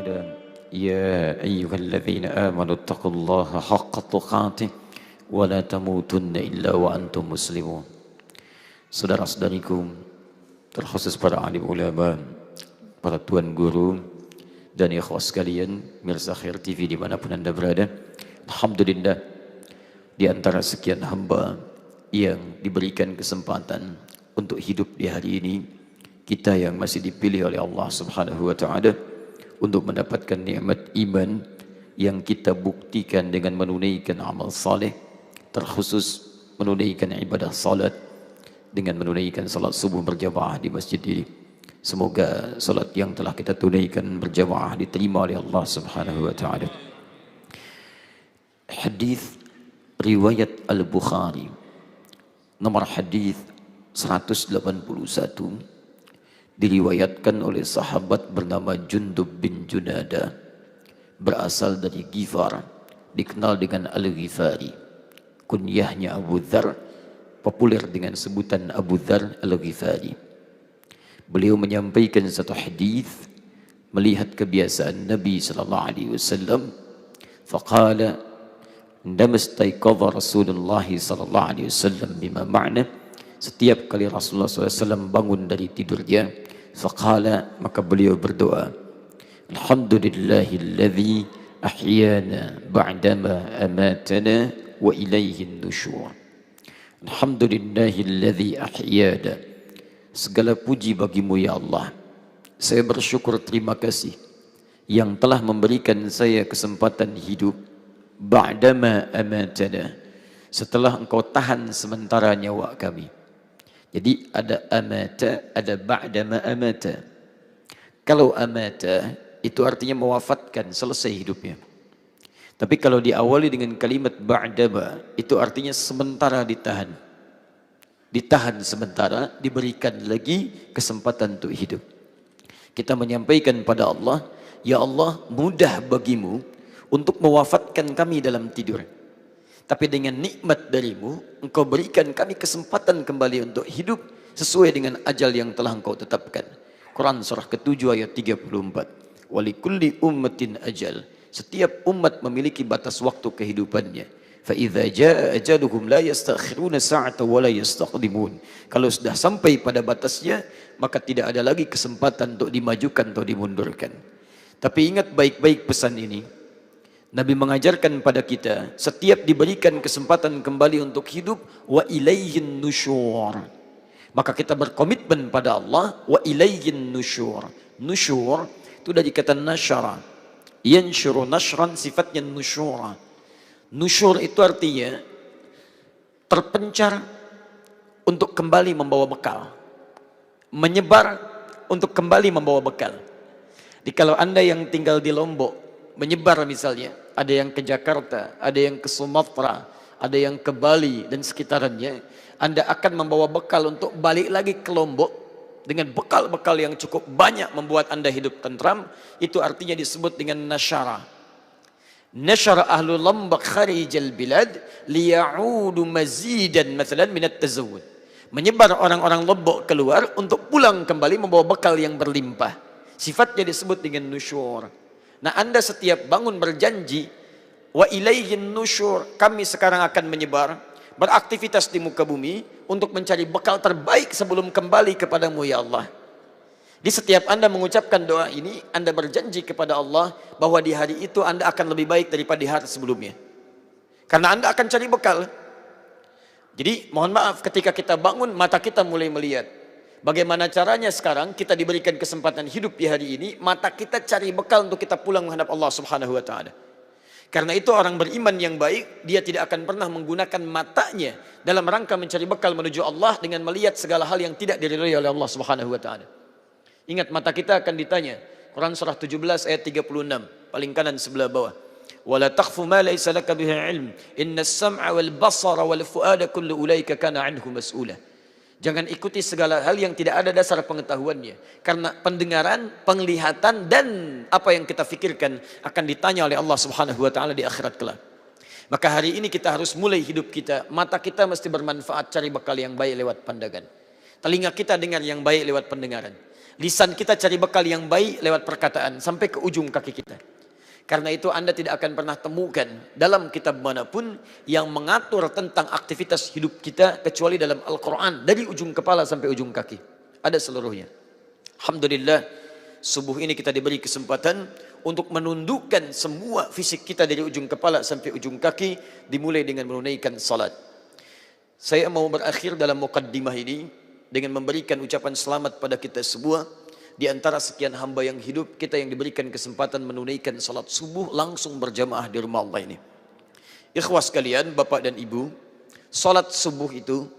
وتعالى يا أيها الذين آمنوا اتقوا الله حق تقاته ولا تموتن إلا وأنتم مسلمون. Saudara-saudariku, terkhusus para alim ulama, para tuan guru dan ikhwas sekalian, mirsa Khair TV dimanapun anda berada, alhamdulillah, di antara sekian hamba yang diberikan kesempatan untuk hidup di hari ini, kita yang masih dipilih oleh Allah Subhanahu wa taala untuk mendapatkan nikmat iman yang kita buktikan dengan menunaikan amal saleh, terkhusus menunaikan ibadah salat dengan menunaikan salat subuh berjamaah di masjid ini. Semoga salat yang telah kita tunaikan berjamaah diterima oleh Allah Subhanahu wa taala. Hadis riwayat Al-Bukhari nomor hadis 181 diriwayatkan oleh sahabat bernama Jundub bin Junada, berasal dari Ghifar, dikenal dengan Al-Ghifari. Kunyahnya Abu Dzar, populer dengan sebutan Abu Dzar Al-Ghifari. Beliau menyampaikan satu hadis melihat kebiasaan Nabi sallallahu alaihi wasallam. Faqala indama istayqadha Rasulullah sallallahu alaihi wasallam bima ma'na, setiap kali Rasulullah SAW bangun dari tidurnya, faqala, maka beliau berdoa, alhamdulillahilladzi ahyana ba'dama amatana wa ilaihi nusyur. Alhamdulillahilladzi ahyana, segala puji bagimu ya Allah, saya bersyukur, terima kasih yang telah memberikan saya kesempatan hidup, ba'dama amatana, setelah engkau tahan sementara nyawa kami. Jadi ada amata, ada ba'dama amata. Kalau amata itu artinya mewafatkan, selesai hidupnya. Tapi kalau diawali dengan kalimat ba'dama, itu artinya sementara ditahan. Ditahan sementara, diberikan lagi kesempatan untuk hidup. Kita menyampaikan pada Allah, ya Allah, mudah bagimu untuk mewafatkan kami dalam tidur. Tapi dengan nikmat darimu, engkau berikan kami kesempatan kembali untuk hidup sesuai dengan ajal yang telah engkau tetapkan. Quran surah ke-7 ayat 34. Walikulli ummatin ajal. Setiap umat memiliki batas waktu kehidupannya. Fa idza jaa ajaluhum la yastakhiruna sa'atan wa la yastaqdimun. Kalau sudah sampai pada batasnya, maka tidak ada lagi kesempatan untuk dimajukan atau dimundurkan. Tapi ingat baik-baik pesan ini. Nabi mengajarkan pada kita, setiap diberikan kesempatan kembali untuk hidup, wa ilaihin nusyur, maka kita berkomitmen pada Allah, wa ilaihin nusyur. Nusyur itu dari kata nasyara, yansyuru nashran, sifatnya nusyura. Nusyur itu artinya terpencar untuk kembali membawa bekal, menyebar untuk kembali membawa bekal. Jadi kalau anda yang tinggal di Lombok menyebar misalnya, ada yang ke Jakarta, ada yang ke Sumatera, ada yang ke Bali dan sekitarannya, anda akan membawa bekal untuk balik lagi ke Lombok dengan bekal-bekal yang cukup banyak membuat anda hidup tentram. Itu artinya disebut dengan nasyara. Nasyara ahlu Lombok kharijal bilad liya'udu mazidan mathalan minat tazawud. Menyebar orang-orang Lombok keluar untuk pulang kembali membawa bekal yang berlimpah. Sifatnya disebut dengan nusyur. Nah, anda setiap bangun berjanji, wa ilaihin nusyur, kami sekarang akan menyebar, beraktivitas di muka bumi untuk mencari bekal terbaik sebelum kembali kepadamu ya Allah. Di setiap anda mengucapkan doa ini, anda berjanji kepada Allah bahwa di hari itu anda akan lebih baik daripada di hari sebelumnya. Karena anda akan cari bekal. Jadi mohon maaf, ketika kita bangun, mata kita mulai melihat. Bagaimana caranya sekarang kita diberikan kesempatan hidup di hari ini, mata kita cari bekal untuk kita pulang menghadap Allah Subhanahu wa taala. Karena itu orang beriman yang baik, dia tidak akan pernah menggunakan matanya dalam rangka mencari bekal menuju Allah dengan melihat segala hal yang tidak diridhai oleh Allah Subhanahu wa taala. Ingat, mata kita akan ditanya. Quran surah 17 ayat 36, paling kanan sebelah bawah. Wala taqfu ma laysa laka bihi ilm, innas sam'a wal basara wal fuada kullu ulaika kana anhu mas'ula. Jangan ikuti segala hal yang tidak ada dasar pengetahuannya. Karena pendengaran, penglihatan, dan apa yang kita fikirkan akan ditanya oleh Allah Subhanahu wa taala di akhirat kelak. Maka hari ini kita harus mulai hidup kita. Mata kita mesti bermanfaat, cari bekal yang baik lewat pandangan. Telinga kita dengar yang baik lewat pendengaran. Lisan kita cari bekal yang baik lewat perkataan sampai ke ujung kaki kita. Karena itu Anda tidak akan pernah temukan dalam kitab manapun yang mengatur tentang aktivitas hidup kita kecuali dalam Al-Quran. Dari ujung kepala sampai ujung kaki. Ada seluruhnya. Alhamdulillah, subuh ini kita diberi kesempatan untuk menundukkan semua fisik kita dari ujung kepala sampai ujung kaki. Dimulai dengan menunaikan salat. Saya mau berakhir dalam mukaddimah ini dengan memberikan ucapan selamat pada kita semua. Di antara sekian hamba yang hidup, kita yang diberikan kesempatan menunaikan salat subuh langsung berjamaah di rumah Allah ini. Ikhwas sekalian, bapak dan ibu, salat subuh itu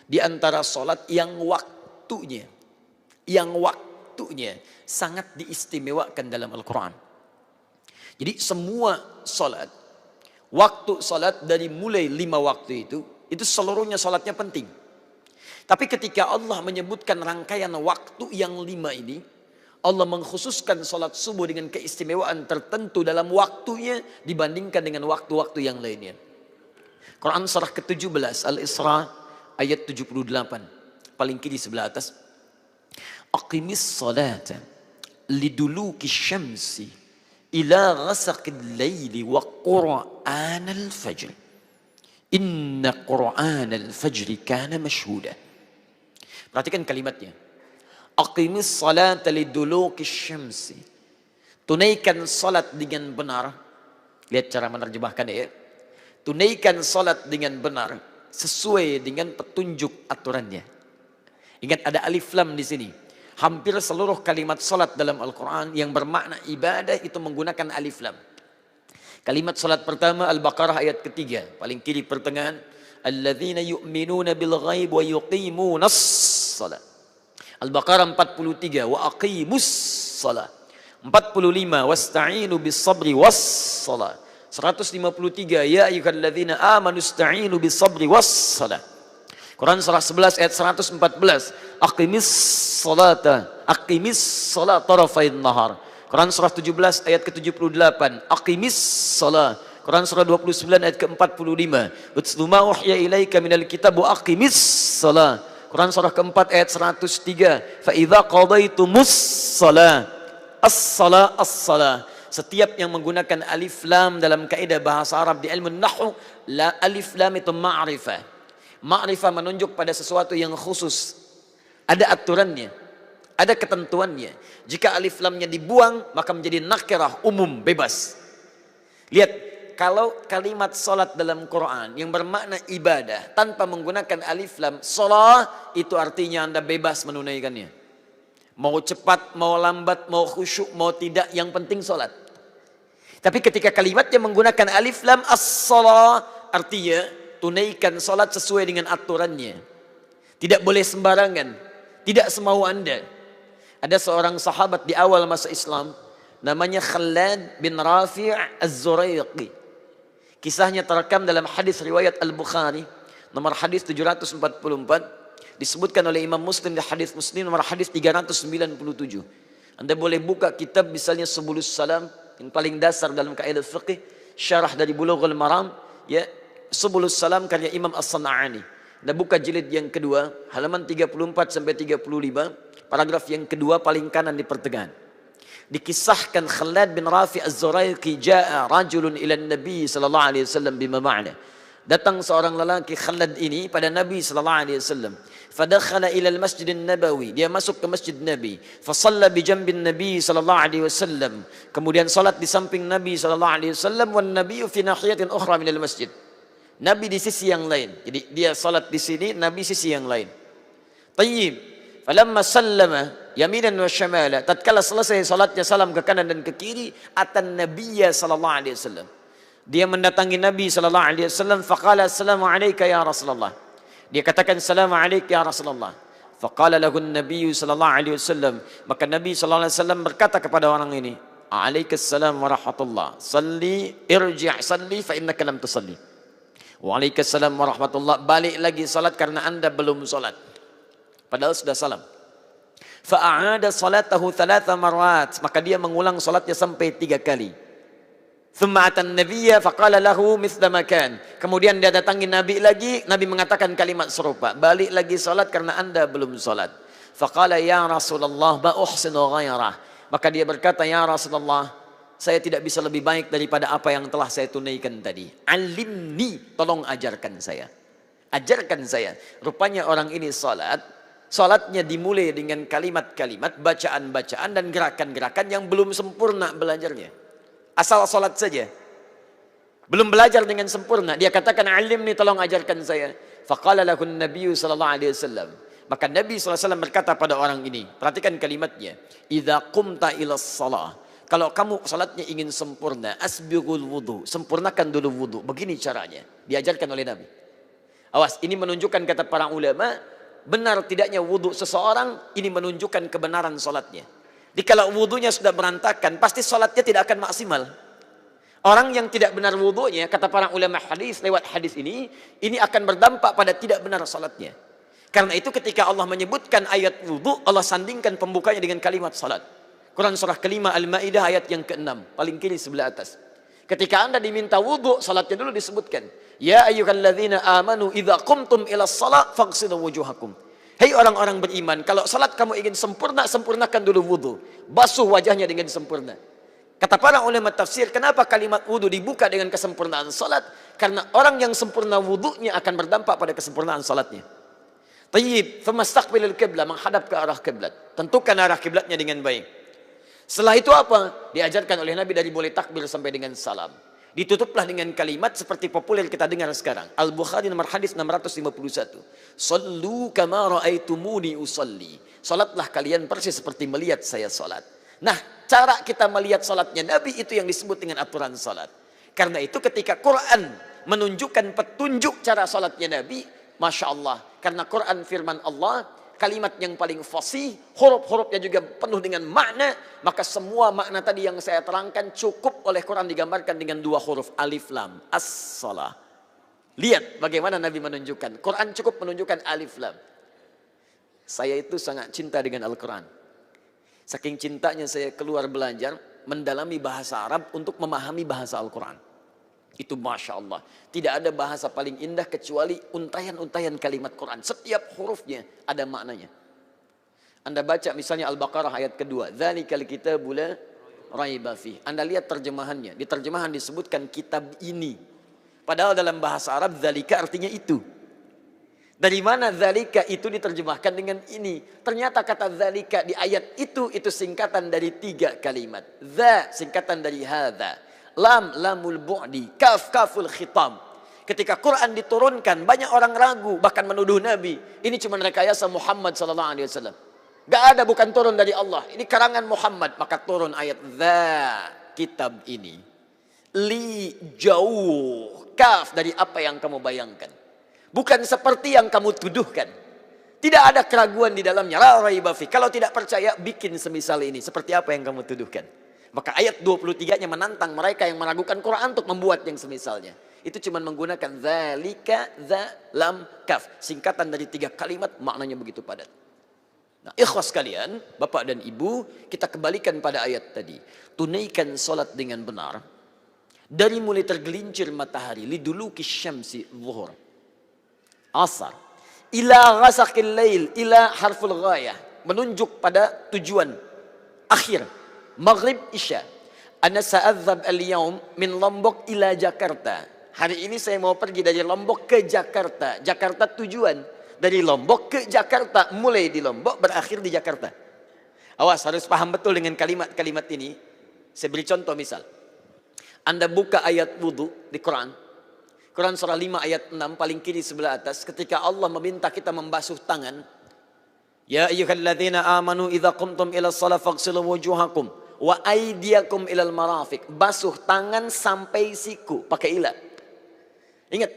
di antara salat yang waktunya sangat diistimewakan dalam Al-Quran. Jadi semua salat, waktu salat dari mulai 5 waktu itu seluruhnya salatnya penting. Tapi ketika Allah menyebutkan rangkaian waktu yang 5 ini, Allah mengkhususkan salat subuh dengan keistimewaan tertentu dalam waktunya dibandingkan dengan waktu-waktu yang lainnya. Quran surah ke-17 Al-Isra ayat 78, paling kiri sebelah atas. Aqimis salata liduluki syamsi ila ghasaqil laili wa qur'anal fajr. Inna qur'anal fajri kana mashhuda. Perhatikan kalimatnya. Aqimis salata liduluki syamsi. Tunaikan salat dengan benar. Lihat cara menerjemahkan ya. Tunaikan salat dengan benar sesuai dengan petunjuk aturannya. Ingat ada alif lam di sini. Hampir seluruh kalimat salat dalam Al-Quran yang bermakna ibadah itu menggunakan alif lam. Kalimat salat pertama Al-Baqarah ayat ketiga, paling kiri pertengahan. Alladzina yu'minuna bil ghaib wa yuqimunas salat. Al-Baqarah 43 wa aqimus salat. 45 wasta'inu bis sabri was salat. 153 ya ayyuhalladzina amanu ista'inu bis sabri was salat. Quran surah 11 ayat 114 aqimis salat tarafain nahar. Quran surah 17 ayat ke-78 aqimis salat. Quran surah 29 ayat ke-45 utlu ma uhya ilaika minal kitab wa aqimis salat. Quran surah keempat ayat 103 fa idza qadaitumus salat as-salat. Setiap yang menggunakan alif lam dalam kaidah bahasa Arab di ilmu nahwu, la alif lam itu ma'rifah. Ma'rifah menunjuk pada sesuatu yang khusus. Ada aturannya, ada ketentuannya. Jika alif lamnya dibuang, maka menjadi nakirah, umum, bebas. Lihat, kalau kalimat salat dalam Quran yang bermakna ibadah tanpa menggunakan alif lam, salat itu artinya Anda bebas menunaikannya. Mau cepat, mau lambat, mau khusyuk, mau tidak, yang penting salat. Tapi ketika kalimatnya menggunakan alif lam, as-salat, artinya tunaikan salat sesuai dengan aturannya. Tidak boleh sembarangan, tidak semau Anda. Ada seorang sahabat di awal masa Islam, namanya Khalad bin Rafi' Az-Zuraiqi. Kisahnya terekam dalam hadis riwayat Al-Bukhari, nomor hadis 744, disebutkan oleh Imam Muslim di hadis Muslim nomor hadis 397. Anda boleh buka kitab misalnya Subulus Salam, yang paling dasar dalam kaidah fiqih, syarah dari Bulughul Maram, ya, Subulus Salam karya Imam As-San'ani. Anda buka jilid yang kedua, halaman 34 sampai 35, paragraf yang kedua paling kanan di pertengahan. Dikisahkan Khalad bin Rafi' Az-Zuraiqi ja'a rajulun ila Nabi sallallahu alaihi wasallam bima ma'na. Datang seorang lelaki Khalad ini pada Nabi sallallahu alaihi wasallam. Fadakhala ila al-Masjid an-Nabawi. Dia masuk ke Masjid Nabi. Fa shalla bi jambin Nabi sallallahu alaihi wasallam. Kemudian salat di samping Nabi sallallahu alaihi wasallam wan nabiyyu fi nahiyatin ukhra min al-masjid. Nabi di sisi yang lain. Jadi dia salat di sini, Nabi sisi yang lain. Tayyib. Falamma sallama yaminan wa shamala. Tatkala selesai salatnya salam ke kanan dan ke kiri, atan Nabiyya sallallahu alaihi wasallam. Dia mendatangi Nabi sallallahu alaihi wasallam, faqala assalamu alayka ya Rasulullah. Dia katakan assalamu alayka ya Rasulullah. Faqala lahu an-nabiy sallallahu alaihi wasallam. Maka Nabi sallallahu alaihi wasallam berkata kepada orang ini, "Alaikassalam wa rahmatullah. Salli irji' salli fa innaka lam tusalli." Waalaikumsalam warahmatullah. Balik lagi salat karena Anda belum salat. Padahal sudah salam. Fa'ada salatahu 3 marrat. Maka dia mengulang salatnya sampai 3 kali. Thumma atan nabiyya faqala lahu mithla ma kan. Kemudian dia datangi Nabi lagi, Nabi mengatakan kalimat serupa. Balik lagi salat karena Anda belum salat. Faqala ya Rasulullah ma uhsinu ghairah. Maka dia berkata, ya Rasulullah, saya tidak bisa lebih baik daripada apa yang telah saya tunaikan tadi. Alimni, tolong ajarkan saya. Ajarkan saya. Rupanya orang ini salatnya dimulai dengan kalimat-kalimat, bacaan-bacaan dan gerakan-gerakan yang belum sempurna belajarnya. Asal salat saja. Belum belajar dengan sempurna. Dia katakan, alimni, tolong ajarkan saya. Faqala lahu an-nabiy sallallahu alaihi wasallam. Maka Nabi SAW berkata pada orang ini, perhatikan kalimatnya, idza qumta ila shalah, kalau kamu salatnya ingin sempurna, asbighul wudu, sempurnakan dulu wudu. Begini caranya, diajarkan oleh Nabi. Awas, ini menunjukkan kata para ulama, benar tidaknya wudu seseorang, ini menunjukkan kebenaran salatnya. Jadi kalau wudunya sudah berantakan, pasti salatnya tidak akan maksimal. Orang yang tidak benar wudunya, kata para ulama hadis, lewat hadis ini akan berdampak pada tidak benar salatnya. Karena itu ketika Allah menyebutkan ayat wudu, Allah sandingkan pembukanya dengan kalimat salat. Quran surah kelima Al-Ma'idah ayat yang ke-6, paling kiri sebelah atas. Ketika Anda diminta wudu, salatnya dulu disebutkan. Ya ayyuhalladzina amanu idza qumtum ila shalah faghsilu wujuhakum. Hei orang-orang beriman, kalau salat kamu ingin sempurna, sempurnakan dulu wudu. Basuh wajahnya dengan sempurna. Kata para ulama tafsir, kenapa kalimat wudu dibuka dengan kesempurnaan salat? Karena orang yang sempurna wudunya akan berdampak pada kesempurnaan salatnya. Tayyib, famastaqbilul qiblah, menghadap ke arah kiblat. Tentukan arah kiblatnya dengan baik. Setelah itu apa? Diajarkan oleh Nabi dari mulai takbir sampai dengan salam. Ditutuplah dengan kalimat seperti populer kita dengar sekarang. Al-Bukhari nomor hadis 651. Sallu kama ra'aitumuni usalli. Salatlah kalian persis seperti melihat saya salat. Nah, cara kita melihat salatnya Nabi itu yang disebut dengan aturan salat. Karena itu ketika Quran menunjukkan petunjuk cara salatnya Nabi, Masya Allah, karena Quran firman Allah, kalimat yang paling fasih, huruf-hurufnya juga penuh dengan makna, maka semua makna tadi yang saya terangkan cukup oleh Quran digambarkan dengan dua huruf, alif lam, as-salah. Lihat bagaimana Nabi menunjukkan, Quran cukup menunjukkan alif lam. Saya itu sangat cinta dengan Al-Quran. Saking cintanya saya keluar belajar, mendalami bahasa Arab untuk memahami bahasa Al-Quran. Itu Masya Allah. Tidak ada bahasa paling indah kecuali untayan-untayan kalimat Quran. Setiap hurufnya ada maknanya. Anda baca misalnya Al-Baqarah ayat kedua. Dzalikal kitabu la raiba fih. Anda lihat terjemahannya. Di terjemahan disebutkan kitab ini. Padahal dalam bahasa Arab dzalika artinya itu. Dari mana dzalika itu diterjemahkan dengan ini? Ternyata kata dzalika di ayat itu singkatan dari 3 kalimat. Dza singkatan dari hadza. Lam, lamul bu'di, kaf, kaful khitam. Ketika Quran diturunkan, banyak orang ragu, bahkan menuduh Nabi. Ini cuma rekayasa Muhammad SAW. Gak ada, bukan turun dari Allah. Ini karangan Muhammad. Maka turun ayat, dza, kitab ini. Li, jauh, kaf, dari apa yang kamu bayangkan. Bukan seperti yang kamu tuduhkan. Tidak ada keraguan di dalamnya. La raiba fi. Kalau tidak percaya, bikin semisal ini. Seperti apa yang kamu tuduhkan. Maka ayat 23-nya menantang mereka yang meragukan Quran untuk membuat yang semisalnya. Itu cuma menggunakan dzalika, dza, lam, kaf. Singkatan dari 3 kalimat, maknanya begitu padat. Nah, ikhwas kalian, bapak dan ibu, kita kembalikan pada ayat tadi. Tunaikan salat dengan benar. Dari mulai tergelincir matahari, liduluki syamsi zuhur. Asar. Ila ghasaqil lail, ila harful ghayah. Menunjuk pada tujuan akhir. Maghrib Isya. Ana sa'adzab al-yawm min Lombok ila Jakarta. Hari ini saya mau pergi dari Lombok ke Jakarta. Jakarta tujuan. Dari Lombok ke Jakarta. Mulai di Lombok, berakhir di Jakarta. Awas, harus paham betul dengan kalimat-kalimat ini. Saya beri contoh misal. Anda buka ayat wudu di Quran. Quran surah 5 ayat 6 paling kiri sebelah atas. Ketika Allah meminta kita membasuh tangan. Ya ayyuhalladzina amanu idza qumtum ila shalah faghsilu wujuhakum wa aydiyakum ilal marafiq. Basuh tangan sampai siku, pakai ila. Ingat,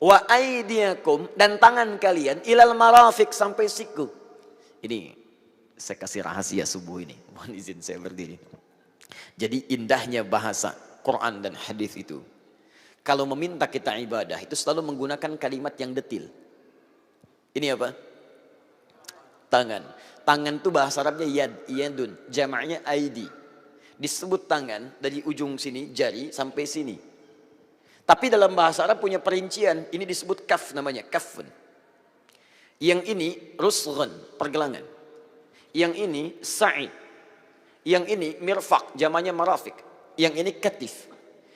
wa aydiyakum, dan tangan kalian ilal marafiq, sampai siku. Ini saya kasih rahasia subuh ini. Mohon izin saya berdiri. Jadi indahnya bahasa Quran dan hadis itu. Kalau meminta kita ibadah itu selalu menggunakan kalimat yang detil. Ini apa? Tangan. Tangan itu bahasa Arabnya yadun, jamaknya aidi. Disebut tangan dari ujung sini, jari, sampai sini. Tapi dalam bahasa Arab punya perincian, ini disebut kaf namanya, kafun. Yang ini rusghun, pergelangan. Yang ini sa'id. Yang ini mirfaq, jamannya marafik. Yang ini katif.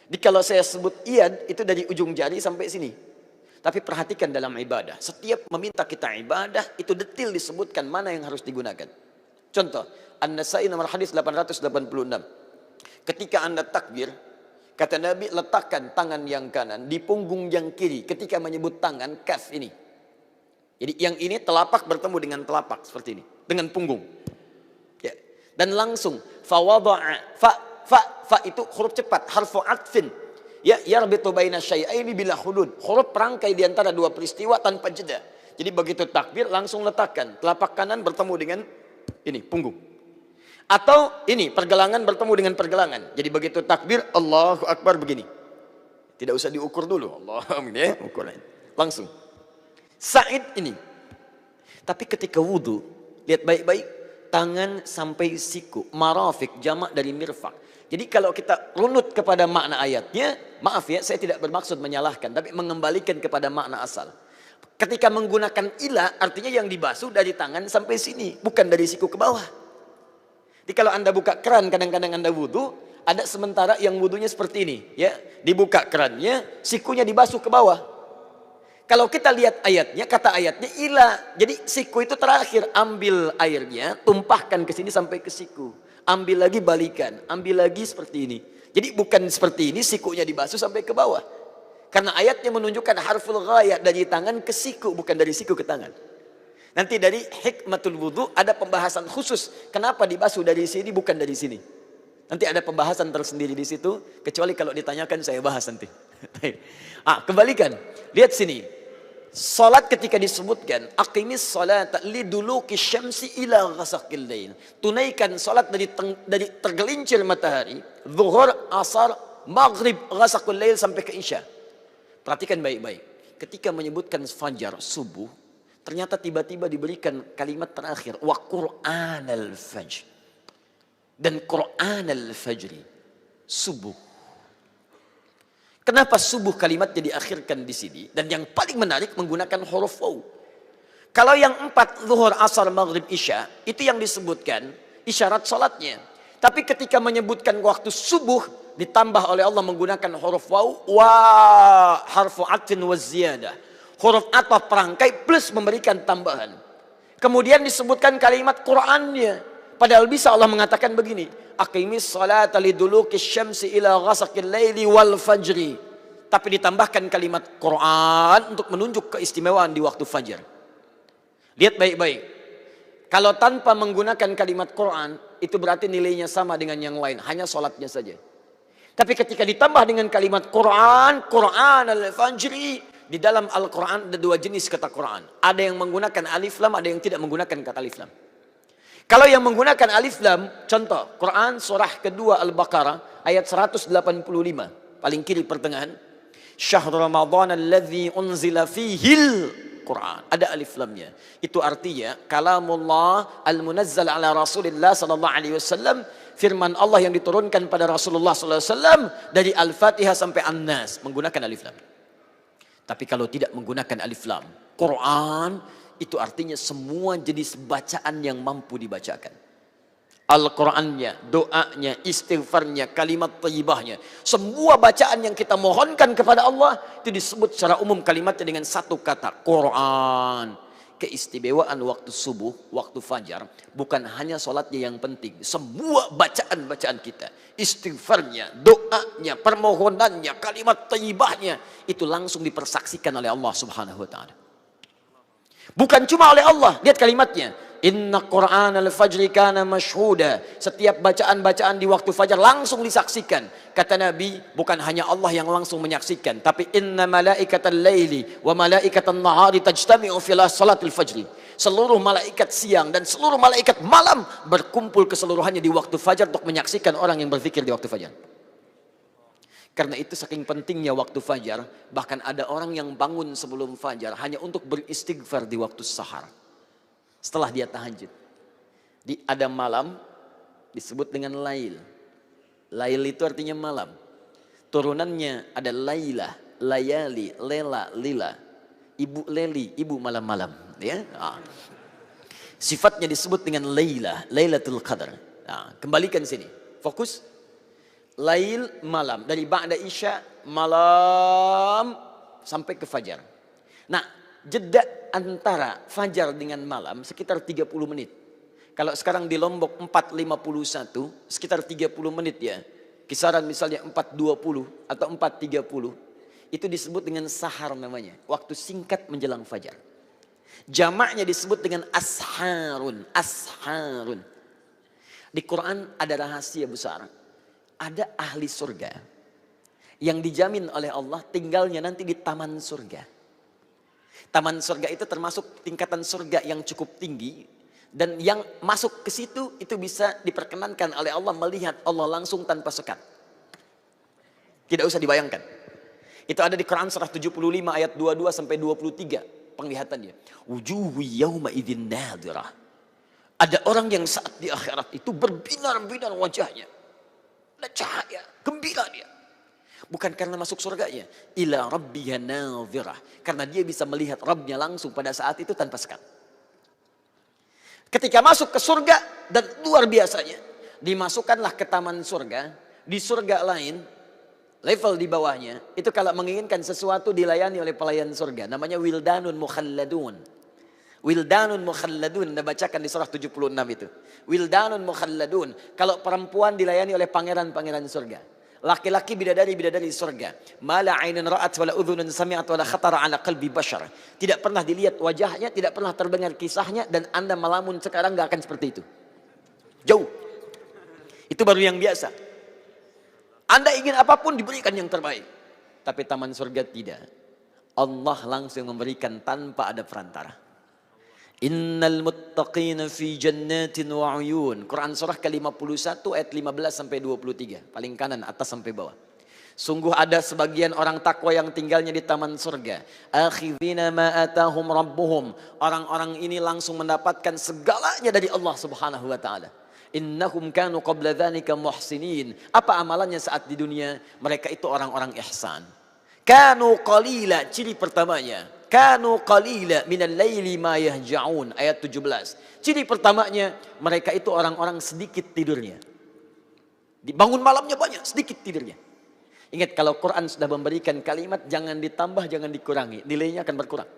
Jadi kalau saya sebut iyad, itu dari ujung jari sampai sini. Tapi perhatikan dalam ibadah. Setiap meminta kita ibadah, itu detil disebutkan mana yang harus digunakan. Contoh, An-Nasai nomor hadis 886. Ketika Anda takbir, kata Nabi, letakkan tangan yang kanan di punggung yang kiri. Ketika menyebut tangan, kaf ini. Jadi yang ini telapak bertemu dengan telapak, seperti ini. Dengan punggung. Ya. Dan langsung, fawada'a, fa itu huruf cepat, harfu atfin. Ya, yarbitu baina syai'aini bila hudud. Huruf perangkai di antara dua peristiwa tanpa jeda. Jadi begitu takbir langsung letakkan telapak kanan bertemu dengan ini punggung. Atau ini pergelangan bertemu dengan pergelangan. Jadi begitu takbir Allahu Akbar begini. Tidak usah diukur dulu. Allah ya, ukur langsung. Sa'id ini. Tapi ketika wudu, lihat baik-baik, tangan sampai siku, marafik jamak dari mirfaq. Jadi kalau kita runut kepada makna ayatnya, maaf ya, saya tidak bermaksud menyalahkan, tapi mengembalikan kepada makna asal. Ketika menggunakan ila, artinya yang dibasuh dari tangan sampai sini, bukan dari siku ke bawah. Jadi kalau Anda buka keran, kadang-kadang Anda wudu, ada sementara yang wudunya seperti ini, ya, dibuka kerannya, sikunya dibasuh ke bawah. Kalau kita lihat ayatnya, kata ayatnya ila, jadi siku itu terakhir, ambil airnya, tumpahkan ke sini sampai ke siku. Ambil lagi balikan, ambil lagi seperti ini. Jadi bukan seperti ini, sikunya dibasuh sampai ke bawah. Karena ayatnya menunjukkan harful ghayah dari tangan ke siku, bukan dari siku ke tangan. Nanti dari hikmatul wudu ada pembahasan khusus. Kenapa dibasuh dari sini, bukan dari sini. Nanti ada pembahasan tersendiri di situ, kecuali kalau ditanyakan saya bahas nanti. Kembalikan, lihat sini. Salat ketika disebutkan aqimis salata liduluki syamsi ila ghasaqil lail. Tunaikan salat dari tergelincir matahari, zuhur, asar, maghrib, ghasaqul lail sampai ke isya. Perhatikan baik-baik. Ketika menyebutkan fajar, subuh, ternyata tiba-tiba diberikan kalimat terakhir wa Qur'anal fajr. Dan Qur'anal fajri, subuh. Kenapa subuh kalimatnya diakhirkan di sini? Dan yang paling menarik menggunakan huruf waw. Kalau yang 4 zuhur, asar, maghrib, isya, itu yang disebutkan isyarat salatnya. Tapi ketika menyebutkan waktu subuh ditambah oleh Allah menggunakan huruf waw, wa harfu atfin wa ziyadah. Huruf ataf perangkai plus memberikan tambahan. Kemudian disebutkan kalimat Qur'annya. Padahal bisa Allah mengatakan begini, aqimis salata liduluki syamsi ila ghasaqil laili wal fajri. Tapi ditambahkan kalimat Quran untuk menunjuk keistimewaan di waktu fajar. Lihat baik-baik. Kalau tanpa menggunakan kalimat Quran, itu berarti nilainya sama dengan yang lain, hanya sholatnya saja. Tapi ketika ditambah dengan kalimat Quran, Quran al-fajri, di dalam Al-Quran ada 2 jenis kata Quran. Ada yang menggunakan alif lam, ada yang tidak menggunakan kata alif lam. Kalau yang menggunakan alif lam, contoh Quran surah kedua Al-Baqarah ayat 185, paling kiri pertengahan. Syahrul Ramadan alladzi unzila fihil Quran. Ada alif lamnya. Itu artinya kalamullah al-munazzal ala Rasulillah sallallahu alaihi wasallam, firman Allah yang diturunkan pada Rasulullah sallallahu alaihi wasallam dari Al-Fatihah sampai An-Nas menggunakan alif lam. Tapi kalau tidak menggunakan alif lam, Quran itu artinya semua jenis bacaan yang mampu dibacakan. Al-Qurannya, doanya, istighfarnya, kalimat thayyibahnya. Semua bacaan yang kita mohonkan kepada Allah itu disebut secara umum kalimatnya dengan satu kata, Quran. Keistimewaan waktu subuh, waktu fajar, bukan hanya sholatnya yang penting. Semua bacaan-bacaan kita, istighfarnya, doanya, permohonannya, kalimat thayyibahnya, itu langsung dipersaksikan oleh Allah Subhanahu wa ta'ala. Bukan cuma oleh Allah, lihat kalimatnya. Inna Qur'an al-fajri kana mashhuda. Setiap bacaan-bacaan di waktu fajar langsung disaksikan. Kata Nabi, bukan hanya Allah yang langsung menyaksikan, tapi inna malaikatal laili wa malaikatan nahari tajtami'u fil salatil fajri. Seluruh malaikat siang dan seluruh malaikat malam berkumpul keseluruhannya di waktu fajar untuk menyaksikan orang yang berzikir di waktu fajar. Karena itu saking pentingnya waktu fajar, bahkan ada orang yang bangun sebelum fajar hanya untuk beristighfar di waktu sahar. Setelah dia tahajud. Ada malam disebut dengan lail. Lail itu artinya malam. Turunannya ada lailah, layali, lela, lila. Ibu leli, ibu malam-malam. Ya? Sifatnya disebut dengan Lailatul Qadar. Nah, kembalikan sini. Fokus. Lail malam. Dari ba'da isya malam sampai ke fajar. Nah, jeda antara fajar dengan malam sekitar 30 menit. Kalau sekarang di Lombok 4.51, sekitar 30 menit ya. Kisaran misalnya 4.20 atau 4.30. Itu disebut dengan sahar namanya. Waktu singkat menjelang fajar. Jamaknya disebut dengan asharun. Asharun. Di Quran ada rahasia besar. Ada ahli surga yang dijamin oleh Allah tinggalnya nanti di taman surga. Taman surga itu termasuk tingkatan surga yang cukup tinggi. Dan yang masuk ke situ itu bisa diperkenankan oleh Allah melihat Allah langsung tanpa sekat. Tidak usah dibayangkan. Itu ada di Quran surah 75 ayat 22 sampai 23. Penglihatannya, wujuhu yawma idzin nadirah. Ada orang yang saat di akhirat itu berbinar-binar wajahnya, ada cahaya, gembira dia. Bukan karena masuk surganya, ila rabbiha nadhirah, karena dia bisa melihat Rabbnya langsung pada saat itu tanpa sekat. Ketika masuk ke surga dan luar biasanya, dimasukkanlah ke taman surga. Di surga lain, level di bawahnya, itu kalau menginginkan sesuatu dilayani oleh pelayan surga. Namanya wildanun mukhalladun. Wildanun mukhalladun, Anda bacakan di surah 76 itu. Wildanun mukhalladun. Kalau perempuan dilayani oleh pangeran-pangeran surga. Laki-laki bidadari-bidadari surga. Mala ainun ra'at wala udhunun sami'at wala khatara ala qalbi bashar. Tidak pernah dilihat wajahnya, tidak pernah terdengar kisahnya, dan Anda melamun sekarang gak akan seperti itu. Jauh. Itu baru yang biasa. Anda ingin apapun diberikan yang terbaik. Tapi taman surga tidak. Allah langsung memberikan tanpa ada perantara. Innal muttaqina fi jannatin wa uyun. Quran surah ke-51 ayat 15 sampai 23. Paling kanan, atas sampai bawah. Sungguh ada sebagian orang takwa yang tinggalnya di taman surga. Akhidhina ma atahum rabbuhum. Orang-orang ini langsung mendapatkan segalanya dari Allah Subhanahu wa taala. Innahum kanu qabla dzalika muhsinin. Apa amalannya saat di dunia? Mereka itu orang-orang ihsan. Kanu qalila, ciri pertamanya. Kanu qalila minal laili ma yahja'un, ayat 17. Ciri pertamanya, mereka itu orang-orang sedikit tidurnya. Dibangun malamnya banyak, sedikit tidurnya. Ingat, kalau Quran sudah memberikan kalimat jangan ditambah, jangan dikurangi, nilainya akan berkurang.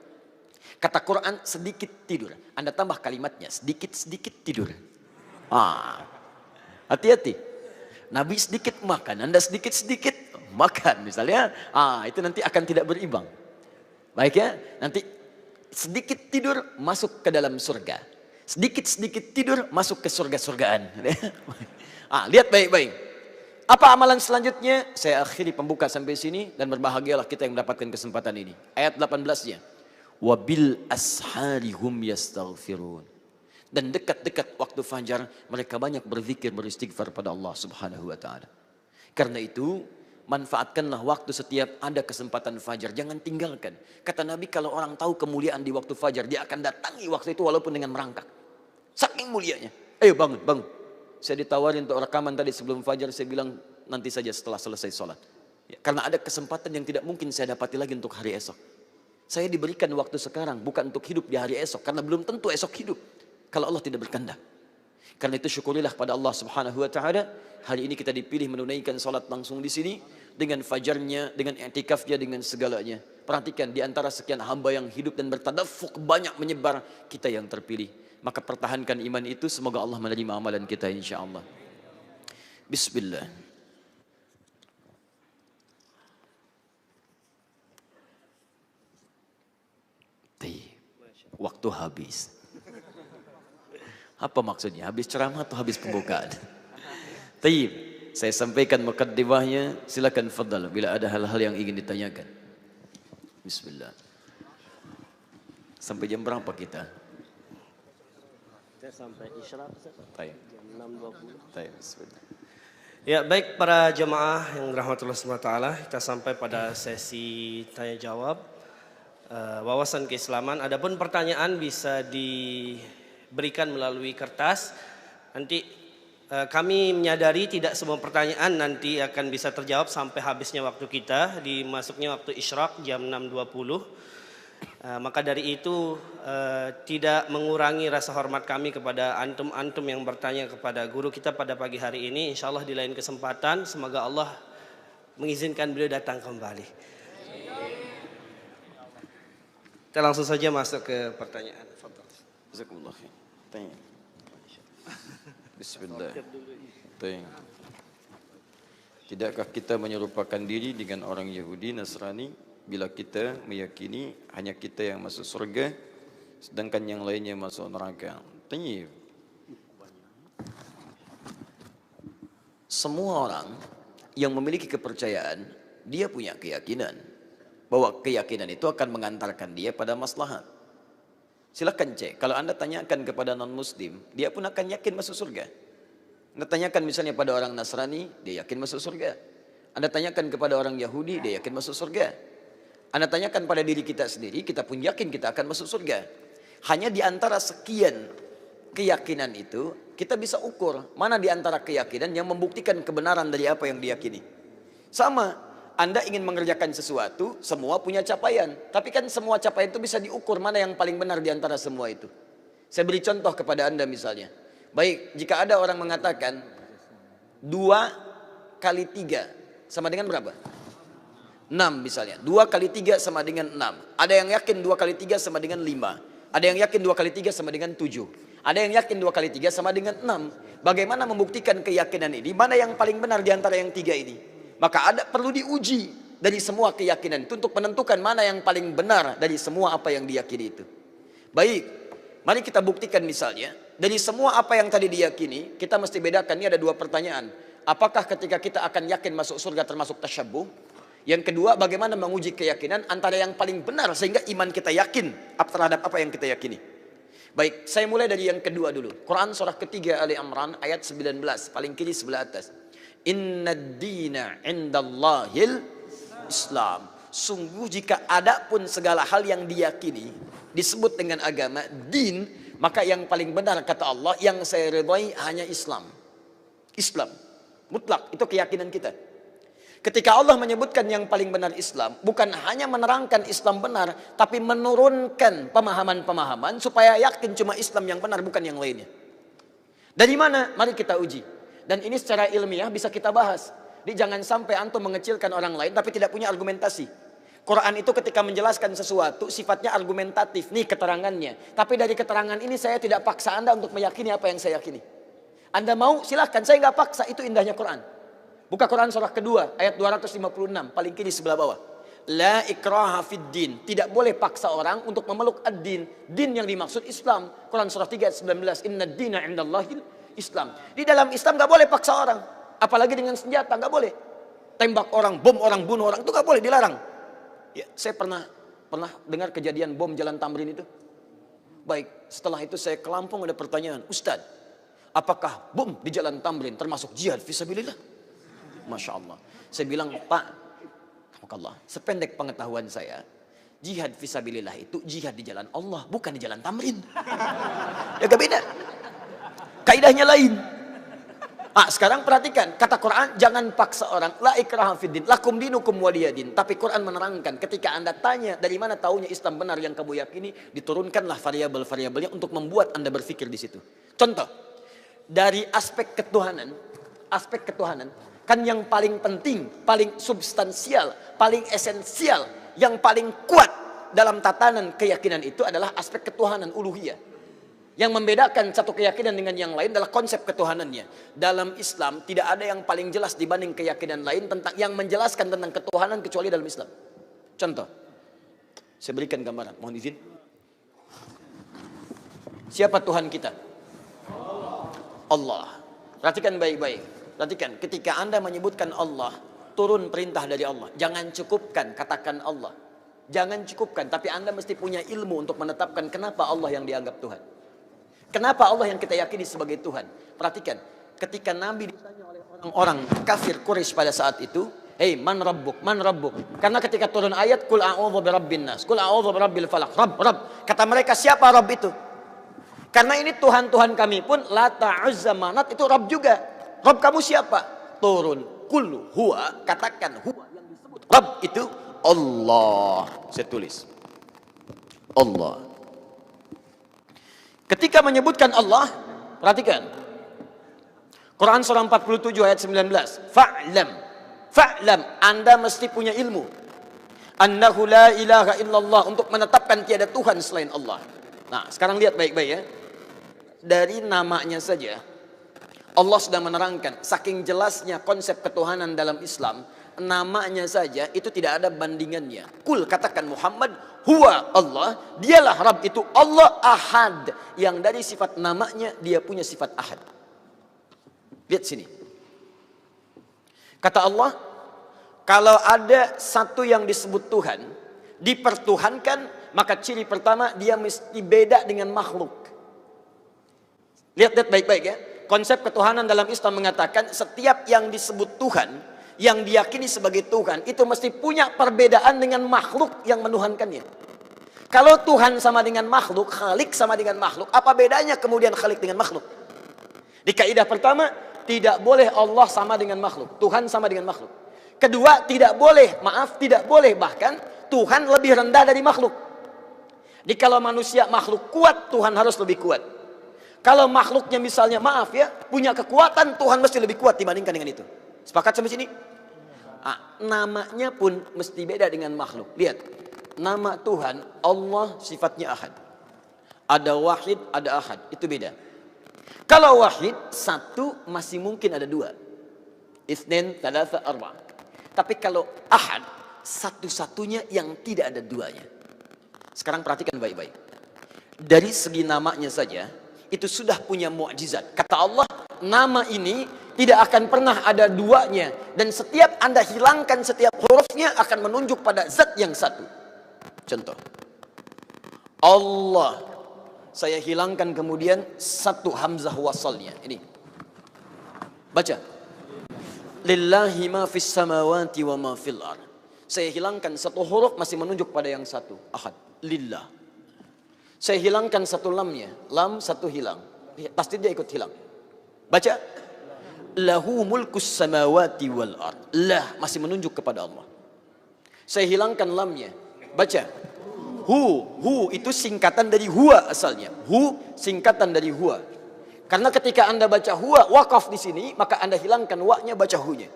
Kata Quran sedikit tidur, Anda tambah kalimatnya sedikit-sedikit tidur. Hati-hati. Nabi sedikit makan, Anda sedikit-sedikit makan misalnya. Itu nanti akan tidak berimbang. Baik ya, nanti sedikit tidur masuk ke dalam surga. Sedikit-sedikit tidur masuk ke surga-surgaan. Lihat baik-baik. Apa amalan selanjutnya? Saya akhiri pembuka sampai sini dan berbahagialah kita yang mendapatkan kesempatan ini. Ayat 18-nya. Wabil ashari hum yastaghfirun. Dan dekat-dekat waktu fajar mereka banyak berzikir, beristighfar pada Allah Subhanahu wa taala. Karena itu manfaatkanlah waktu setiap ada kesempatan fajar, jangan tinggalkan. Kata Nabi, kalau orang tahu kemuliaan di waktu fajar, dia akan datangi waktu itu walaupun dengan merangkak. Saking mulianya. Ayo bangun, bangun. Saya ditawarin untuk rekaman tadi sebelum fajar, saya bilang nanti saja setelah selesai sholat. Ya, karena ada kesempatan yang tidak mungkin saya dapati lagi untuk hari esok. Saya diberikan waktu sekarang bukan untuk hidup di hari esok, karena belum tentu esok hidup kalau Allah tidak berkehendak. Karena itu syukurilah pada Allah Subhanahu wa taala, hari ini kita dipilih menunaikan salat langsung di sini dengan fajarnya, dengan i'tikafnya, dengan segalanya. Perhatikan, di antara sekian hamba yang hidup dan bertadaffuq banyak menyebar, kita yang terpilih. Maka pertahankan iman itu, semoga Allah menerima amalan kita insyaallah. Bismillah. Waktu habis. Apa maksudnya? Habis ceramah atau habis pembukaan? Tayyib, saya sampaikan mukaddimahnya, silakan fadhal bila ada hal-hal yang ingin ditanyakan. Bismillah. Sampai jam berapa kita? Kita sampai isyraq Tayyib. jam 6.20. Tayyib, bismillah. Ya, baik para jemaah yang dirahmati Allah SWT, kita sampai pada sesi tanya jawab wawasan keislaman. Adapun pertanyaan bisa diberikan melalui kertas. Nanti kami menyadari tidak semua pertanyaan nanti akan bisa terjawab sampai habisnya waktu kita, di masuknya waktu isyraq jam 6.20. Maka dari itu tidak mengurangi rasa hormat kami kepada antum-antum yang bertanya kepada guru kita pada pagi hari ini. Insya Allah di lain kesempatan semoga Allah mengizinkan beliau datang kembali. Kita langsung saja masuk ke pertanyaan. Jazakumullah khair. Tanya. Bismillah. Tanya. Tidakkah kita menyerupakan diri dengan orang Yahudi, Nasrani bila kita meyakini hanya kita yang masuk surga sedangkan yang lainnya masuk neraka? Tanya. Semua orang yang memiliki kepercayaan, dia punya keyakinan bahwa keyakinan itu akan mengantarkan dia pada maslahat. Silakan cek. Kalau Anda tanyakan kepada non-muslim, dia pun akan yakin masuk surga. Anda tanyakan misalnya pada orang Nasrani, dia yakin masuk surga. Anda tanyakan kepada orang Yahudi, dia yakin masuk surga. Anda tanyakan pada diri kita sendiri, kita pun yakin kita akan masuk surga. Hanya di antara sekian keyakinan itu, kita bisa ukur mana di antara keyakinan yang membuktikan kebenaran dari apa yang diyakini. Sama, Anda ingin mengerjakan sesuatu, semua punya capaian. Tapi kan semua capaian itu bisa diukur mana yang paling benar di antara semua itu. Saya beri contoh kepada Anda misalnya. Baik, jika ada orang mengatakan 2 kali 3 sama dengan berapa? 6 misalnya. 2 kali 3 sama dengan 6. Ada yang yakin 2 kali 3 sama dengan 5. Ada yang yakin 2 kali 3 sama dengan 7. Ada yang yakin 2 kali 3 sama dengan 6. Bagaimana membuktikan keyakinan ini? Mana yang paling benar di antara yang 3 ini? Maka perlu diuji dari semua keyakinan itu untuk menentukan mana yang paling benar dari semua apa yang diyakini itu. Baik, mari kita buktikan misalnya. Dari semua apa yang tadi diyakini, kita mesti bedakan. Ini ada 2 pertanyaan. Apakah ketika kita akan yakin masuk surga termasuk tasyabbuh? Yang kedua, bagaimana menguji keyakinan antara yang paling benar sehingga iman kita yakin terhadap apa yang kita yakini. Baik, saya mulai dari yang kedua dulu. Quran surah ketiga Ali Imran ayat 19, paling kiri sebelah atas. Innad dina indallahil Islam. Sungguh jika ada pun segala hal yang diyakini disebut dengan agama, din, maka yang paling benar kata Allah, yang saya ridhai hanya Islam. Islam, mutlak, itu keyakinan kita. Ketika Allah menyebutkan yang paling benar Islam, bukan hanya menerangkan Islam benar, tapi menurunkan pemahaman-pemahaman supaya yakin cuma Islam yang benar, bukan yang lainnya. Dari mana? Mari kita uji. Dan ini secara ilmiah bisa kita bahas. Jadi jangan sampai antum mengecilkan orang lain tapi tidak punya argumentasi. Quran itu ketika menjelaskan sesuatu sifatnya argumentatif. Nih keterangannya. Tapi dari keterangan ini saya tidak paksa Anda untuk meyakini apa yang saya yakini. Anda mau silahkan, saya nggak paksa, itu indahnya Quran. Buka Quran surah kedua ayat 256 paling kiri sebelah bawah. La ikraha fid din. Tidak boleh paksa orang untuk memeluk ad-din. Din yang dimaksud Islam. Quran surah 3 ayat 19. Inna dina indallahil Islam. Di dalam Islam gak boleh paksa orang. Apalagi dengan senjata gak boleh. Tembak orang, bom orang, bunuh orang, itu gak boleh, dilarang. Ya, saya pernah dengar kejadian bom Jalan Tamrin itu. Baik, setelah itu saya ke Lampung ada pertanyaan. Ustaz, apakah bom di Jalan Tamrin termasuk jihad fisabilillah? Masya Allah. Saya bilang, Pak, sependek pengetahuan saya, jihad fisabilillah itu jihad di jalan Allah, bukan di Jalan Tamrin. Ya gak beda. Kaidahnya lain. Sekarang perhatikan, kata Quran, jangan paksa orang. La ikraha fiddin, lakum dinukum waliyadin. Tapi Quran menerangkan, ketika Anda tanya dari mana taunya Islam benar yang kamu yakini, diturunkanlah variabel-variabelnya untuk membuat Anda berpikir di situ. Contoh, dari aspek ketuhanan, kan yang paling penting, paling substansial, paling esensial, yang paling kuat dalam tatanan keyakinan itu adalah aspek ketuhanan, uluhiyah. Yang membedakan satu keyakinan dengan yang lain adalah konsep ketuhanannya. Dalam Islam tidak ada yang paling jelas dibanding keyakinan lain tentang yang menjelaskan tentang ketuhanan kecuali dalam Islam. Contoh, saya berikan gambaran, mohon izin. Siapa Tuhan kita? Allah. Perhatikan baik-baik. Perhatikan, ketika Anda menyebutkan Allah, turun perintah dari Allah. Jangan cukupkan, katakan Allah. Jangan cukupkan, tapi Anda mesti punya ilmu untuk menetapkan kenapa Allah yang dianggap Tuhan. Kenapa Allah yang kita yakini sebagai Tuhan? Perhatikan, ketika Nabi ditanya oleh orang-orang kafir Quraisy pada saat itu, "Hei, man rabbuk? Man rabbuk?" Karena ketika turun ayat, "Qul a'udzu birabbin nas, qul a'udzu birabbil falaq." Rabb. Kata mereka, siapa Rabb itu? Karena ini Tuhan-Tuhan kami pun, Lata, Uzza, Manat, itu Rabb juga. Rabb kamu siapa? Turun, "Qul huwa," katakan huwa yang disebut Rabb itu Allah. Saya tulis. Allah. Ketika menyebutkan Allah, perhatikan. Quran surah 47 ayat 19. Fa'lam, Anda mesti punya ilmu. Annahu la ilaha illallah, untuk menetapkan tiada Tuhan selain Allah. Nah, sekarang lihat baik-baik ya. Dari namanya saja Allah sudah menerangkan, saking jelasnya konsep ketuhanan dalam Islam, namanya saja itu tidak ada bandingannya. Kul, katakan Muhammad, huwa Allah, dialah Rabb, itu Allah ahad, yang dari sifat namanya dia punya sifat ahad. Lihat sini. Kata Allah, kalau ada satu yang disebut Tuhan, dipertuhankan, maka ciri pertama dia mesti beda dengan makhluk. Lihat baik-baik ya. Konsep ketuhanan dalam Islam mengatakan setiap yang disebut Tuhan, yang diyakini sebagai Tuhan, itu mesti punya perbedaan dengan makhluk yang menuhankannya. Kalau Tuhan sama dengan makhluk, Khalik sama dengan makhluk, apa bedanya kemudian Khalik dengan makhluk? Di kaidah pertama, tidak boleh Allah sama dengan makhluk, Tuhan sama dengan makhluk. Kedua, tidak boleh bahkan Tuhan lebih rendah dari makhluk. Jadi kalau manusia makhluk kuat, Tuhan harus lebih kuat. Kalau makhluknya misalnya, punya kekuatan, Tuhan mesti lebih kuat dibandingkan dengan itu. Sepakat sampai sini? Nah, namanya pun mesti beda dengan makhluk. Lihat, nama Tuhan, Allah sifatnya ahad. Ada wahid, ada ahad, itu beda. Kalau wahid, satu masih mungkin ada dua. Itsnain, tsalatsa, arba'. Tapi kalau ahad, satu-satunya yang tidak ada duanya. Sekarang perhatikan baik-baik. Dari segi namanya saja, itu sudah punya mukjizat. Kata Allah, nama ini tidak akan pernah ada duanya, dan setiap Anda hilangkan setiap hurufnya akan menunjuk pada zat yang satu. Contoh, Allah, saya hilangkan kemudian satu hamzah wasalnya. Ini baca, lillahi ma fis samawati wa ma fil ard. Saya hilangkan satu huruf, masih menunjuk pada yang satu, ahad, lillah. Saya hilangkan satu lamnya, lam satu hilang, pasti dia ikut hilang. Baca, lahu mulkus samawati wal ard. Lah masih menunjuk kepada Allah. Saya hilangkan lamnya, baca, hu itu singkatan dari huwa asalnya. Hu singkatan dari huwa. Karena ketika Anda baca huwa, wakaf di sini, maka Anda hilangkan wa-nya, baca hu-nya.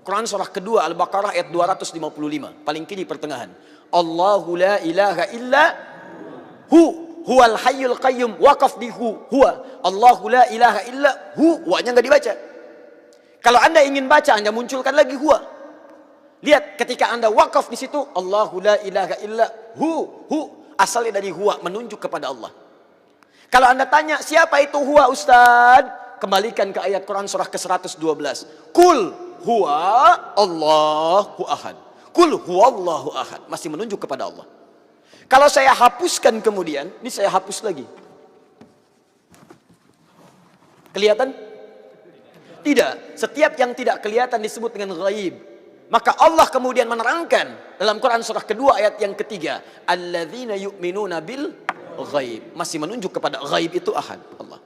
Quran surah kedua Al-Baqarah ayat 255, paling kiri pertengahan. Allahu la ilaha illa huwal hayyul qayyum, wakaf di huwa. Allahu la ilaha illa wa-nya enggak dibaca. Kalau Anda ingin baca, Anda munculkan lagi huwa. Lihat, ketika Anda wakaf di situ, Allahu la ilaha illa asalnya dari huwa, menunjuk kepada Allah. Kalau Anda tanya, siapa itu huwa Ustaz? Kembalikan ke ayat Quran surah ke-112. Kul huwa Allahu ahad. Kul huwa Allahu ahad. Masih menunjuk kepada Allah. Kalau saya hapuskan kemudian, ini saya hapus lagi. Kelihatan? Tidak. Setiap yang tidak kelihatan disebut dengan ghaib. Maka Allah kemudian menerangkan dalam Quran surah kedua ayat yang ketiga, alladzina yu'minuna bil ghaib. Masih menunjuk kepada ghaib itu ahad, Allah.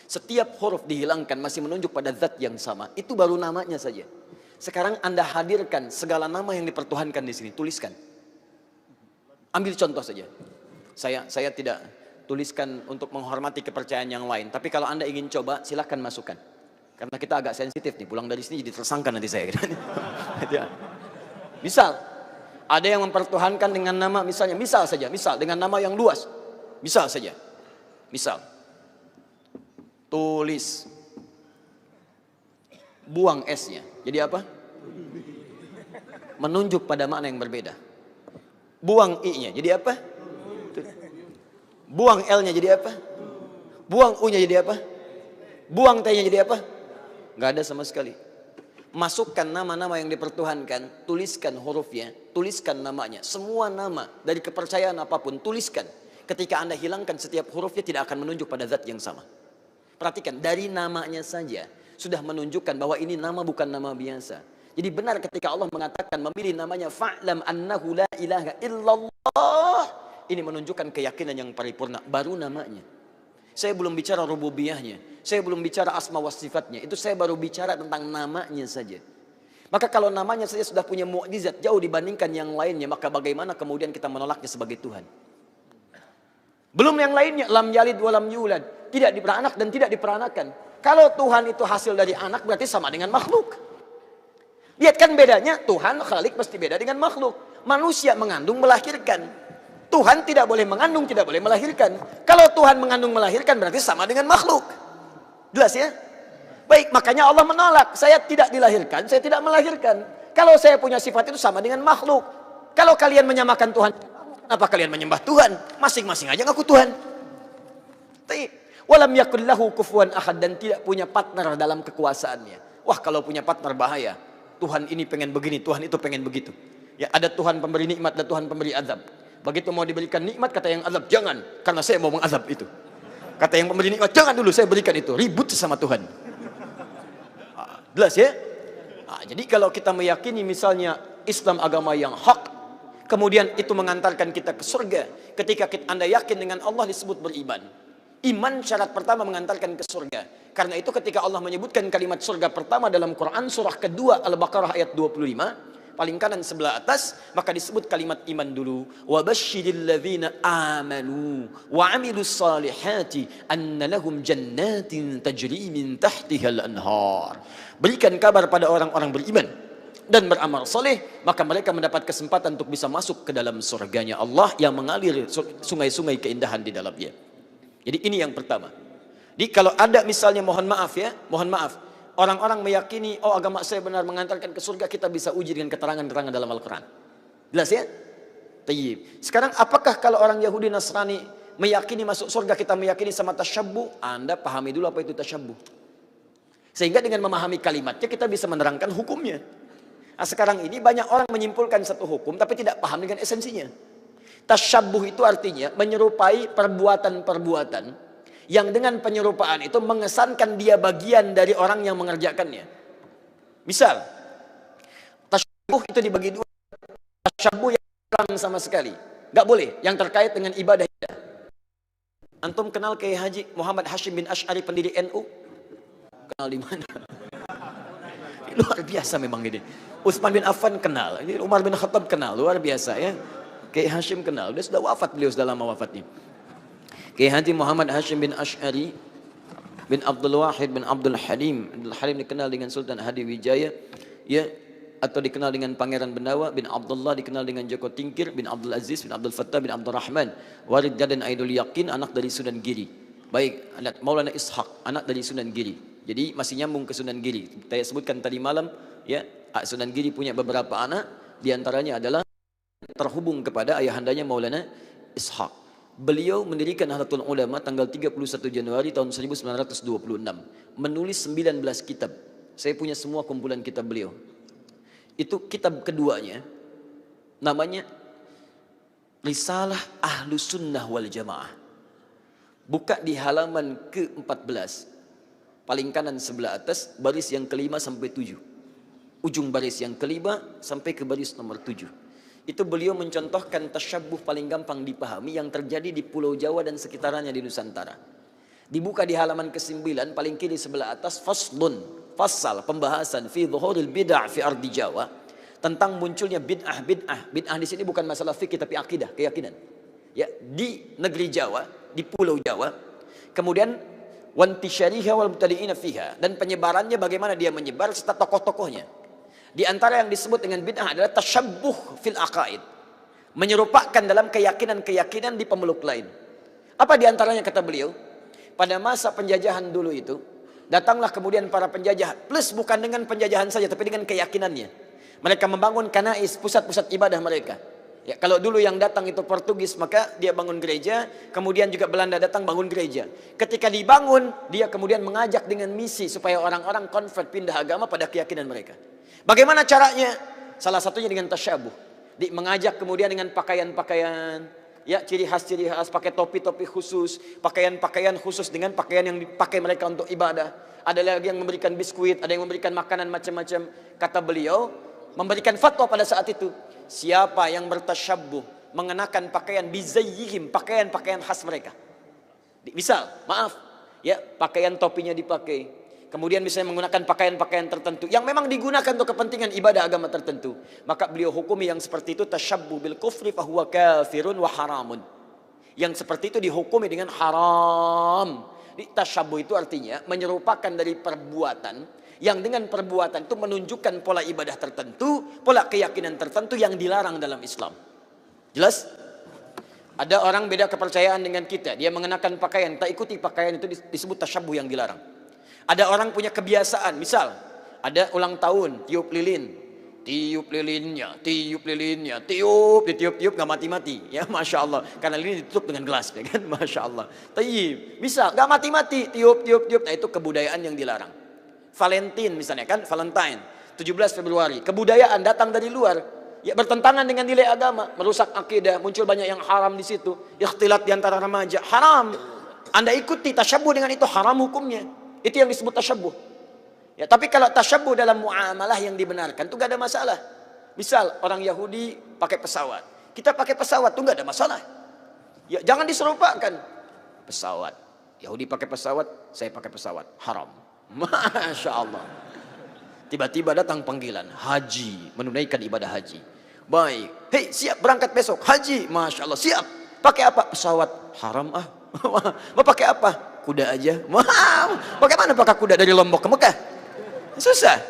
Setiap huruf dihilangkan masih menunjuk pada zat yang sama. Itu baru namanya saja. Sekarang Anda hadirkan segala nama yang dipertuhankan di sini, tuliskan. Ambil contoh saja. Saya tidak tuliskan untuk menghormati kepercayaan yang lain, tapi kalau Anda ingin coba, silakan masukkan. Karena kita agak sensitif nih, pulang dari sini jadi tersangka nanti saya. Misal, ada yang mempertuhankan dengan nama, misal dengan nama yang luas. Misal, tulis, buang S-nya, jadi apa? Menunjuk pada makna yang berbeda. Buang I-nya, jadi apa? Buang L-nya, jadi apa? Buang U-nya, jadi apa? Buang T-nya, jadi apa? Nggak ada sama sekali. Masukkan nama-nama yang dipertuhankan, tuliskan hurufnya, tuliskan namanya. Semua nama dari kepercayaan apapun, tuliskan. Ketika Anda hilangkan setiap hurufnya, tidak akan menunjuk pada zat yang sama. Perhatikan, dari namanya saja sudah menunjukkan bahwa ini nama bukan nama biasa. Jadi benar ketika Allah mengatakan memilih namanya fa'lam annahu la ilaha illallah. Ini menunjukkan keyakinan yang paripurna, baru namanya. Saya belum bicara rububiyahnya, saya belum bicara asma wa sifatnya. Itu saya baru bicara tentang namanya saja. Maka kalau namanya saja sudah punya mukjizat jauh dibandingkan yang lainnya, maka bagaimana kemudian kita menolaknya sebagai Tuhan? Belum yang lainnya, lam yalid walam yulad, tidak diberanak dan tidak diperanakan. Kalau Tuhan itu hasil dari anak berarti sama dengan makhluk. Lihat kan bedanya, Tuhan Khalik mesti beda dengan makhluk. Manusia mengandung melahirkan. Tuhan tidak boleh mengandung, tidak boleh melahirkan. Kalau Tuhan mengandung melahirkan berarti sama dengan makhluk. Jelas ya? Baik, makanya Allah menolak. Saya tidak dilahirkan, saya tidak melahirkan. Kalau saya punya sifat itu sama dengan makhluk. Kalau kalian menyamakan Tuhan, kenapa kalian menyembah Tuhan? Masing-masing aja ngaku Tuhan. Walam yakul lahu kufuwan ahad, dan tidak punya partner dalam kekuasaannya. Wah, kalau punya partner bahaya. Tuhan ini pengen begini, Tuhan itu pengen begitu. Ya, ada Tuhan pemberi nikmat, ada Tuhan pemberi azab. Begitu mau diberikan nikmat, kata yang azab, jangan, karena saya mau mengazab itu. Kata yang pemberi nikmat, jangan dulu, saya berikan itu. Ribut sama Tuhan. Jelas ya? Jadi kalau kita meyakini misalnya Islam agama yang hak, kemudian itu mengantarkan kita ke surga. Ketika Anda yakin dengan Allah disebut beriman. Iman syarat pertama mengantarkan ke surga. Karena itu ketika Allah menyebutkan kalimat surga pertama dalam Quran surah kedua Al-Baqarah ayat 25, paling kanan sebelah atas, maka disebut kalimat iman dulu. Wa basyiril ladzina amanu wa 'amilus salihati anna lahum jannatin tajri min tahtihal anhar. Berikan kabar pada orang-orang beriman dan beramal saleh, maka mereka mendapat kesempatan untuk bisa masuk ke dalam surganya Allah yang mengalir sungai-sungai keindahan di dalamnya. Jadi ini yang pertama. Jadi kalau ada misalnya mohon maaf, orang-orang meyakini, oh agama saya benar mengantarkan ke surga, kita bisa uji dengan keterangan-keterangan dalam Al-Quran. Jelas ya? Tayyib. Sekarang apakah kalau orang Yahudi Nasrani meyakini masuk surga, kita meyakini sama tasyabbuh? Anda pahami dulu apa itu tasyabbuh. Sehingga dengan memahami kalimatnya kita bisa menerangkan hukumnya. Nah, sekarang ini banyak orang menyimpulkan satu hukum tapi tidak paham dengan esensinya. Tasyabbuh itu artinya menyerupai perbuatan-perbuatan yang dengan penyerupaan itu mengesankan dia bagian dari orang yang mengerjakannya. Misal, tasyabbuh itu dibagi dua. Tasyabbuh yang haram sama sekali, nggak boleh, yang terkait dengan ibadah. Antum kenal Kiai Haji Muhammad Hashim bin Asy'ari pendiri NU? Kenal di mana? Luar biasa memang ini. Utsman bin Affan kenal, ini Umar bin Khattab kenal, luar biasa ya. Kiai Hashim kenal, dia sudah wafat, beliau sudah lama wafatnya. Kiai Haji Muhammad Hashim bin Asy'ari bin Abdul Wahid bin Abdul Halim. Abdul Halim dikenal dengan Sultan Hadi Wijaya, ya, atau dikenal dengan Pangeran Benawa bin Abdullah, dikenal dengan Joko Tingkir bin Abdul Aziz bin Abdul Fattah bin Abdul Rahman, Warid Jadan Aidul Yakin, anak dari Sunan Giri. Baik, anak Maulana Ishaq, anak dari Sunan Giri. Jadi masih nyambung ke Sunan Giri. Saya sebutkan tadi malam, ya, Sunan Giri punya beberapa anak, diantaranya adalah terhubung kepada ayahandanya Maulana Ishaq. Beliau mendirikan Nahdlatul Ulama tanggal 31 Januari tahun 1926. Menulis 19 kitab. Saya punya semua kumpulan kitab beliau. Itu kitab keduanya, namanya Risalah Ahlus Sunnah wal Jamaah. Buka di halaman ke-14. Paling kanan sebelah atas, baris yang kelima sampai 7. Ujung baris yang kelima sampai ke baris nomor 7. Itu beliau mencontohkan tasyabbuh paling gampang dipahami yang terjadi di Pulau Jawa dan sekitarnya di Nusantara. Dibuka di halaman ke-9 paling kiri sebelah atas, faslun, fasal pembahasan fi dhuhuril bid'ah fi ardi Jawa, tentang munculnya bid'ah. Bid'ah di sini bukan masalah fikih tapi akidah, keyakinan. Ya, di negeri Jawa, di Pulau Jawa. Kemudian wantisyariha wal mubtadi'ina fiha, dan penyebarannya bagaimana dia menyebar serta tokoh-tokohnya. Di antara yang disebut dengan bid'ah adalah tasyabbuh fil aqaid, menyerupakan dalam keyakinan-keyakinan di pemeluk lain. Apa di antaranya kata beliau? Pada masa penjajahan dulu itu, datanglah kemudian para penjajah, plus bukan dengan penjajahan saja tapi dengan keyakinannya. Mereka membangun kanais, pusat-pusat ibadah mereka. Ya, kalau dulu yang datang itu Portugis, maka dia bangun gereja, kemudian juga Belanda datang bangun gereja. Ketika dibangun, dia kemudian mengajak dengan misi supaya orang-orang convert, pindah agama pada keyakinan mereka. Bagaimana caranya? Salah satunya dengan tasyabbuh. Mengajak kemudian dengan pakaian-pakaian, ya, ciri khas, pakai topi-topi khusus, pakaian-pakaian khusus dengan pakaian yang dipakai mereka untuk ibadah. Ada lagi yang memberikan biskuit, ada yang memberikan makanan macam-macam. Kata beliau, memberikan fatwa pada saat itu, siapa yang bertasyabbuh mengenakan pakaian bizayyihim, pakaian-pakaian khas mereka. Misal, maaf, ya, pakaian topinya dipakai. Kemudian misalnya menggunakan pakaian-pakaian tertentu yang memang digunakan untuk kepentingan ibadah agama tertentu, maka beliau hukumi yang seperti itu tasyabbuh bil kufri fahuwa kafirun wa haramun. Yang seperti itu dihukumi dengan haram. Tasyabbuh itu artinya menyerupakan dari perbuatan yang dengan perbuatan itu menunjukkan pola ibadah tertentu, pola keyakinan tertentu yang dilarang dalam Islam. Jelas? Ada orang beda kepercayaan dengan kita, dia mengenakan pakaian, tak ikuti pakaian itu disebut tasyabbuh yang dilarang. Ada orang punya kebiasaan, misal ada ulang tahun, tiup lilin. Tiup lilinnya, ditiup-tiup nggak mati-mati, ya masya Allah. Karena lilin ditutup dengan gelas, ya kan, masya Allah. Tayyib, bisa nggak mati-mati, tiup. Nah itu kebudayaan yang dilarang. Valentine misalnya kan, Valentine, 17 Februari, kebudayaan datang dari luar, ya bertentangan dengan nilai agama, merusak akidah, muncul banyak yang haram di situ, ikhtilat di antara remaja, haram. Anda ikuti tasyabbuh dengan itu, haram hukumnya. Itu yang disebut tasyabbuh. Ya, tapi kalau tasyabbuh dalam muamalah yang dibenarkan itu gak ada masalah. Misal orang Yahudi pakai pesawat, kita pakai pesawat itu gak ada masalah. Ya jangan diserupakan. Pesawat, Yahudi pakai pesawat, saya pakai pesawat, haram. Masya Allah. Tiba-tiba datang panggilan haji, menunaikan ibadah haji. Baik, hei siap berangkat besok haji, masya Allah siap. Pakai apa? Pesawat, haram ah. Mau pakai apa? Kuda aja. Wow, bagaimana pakai kuda dari Lombok ke Mekah? Susah.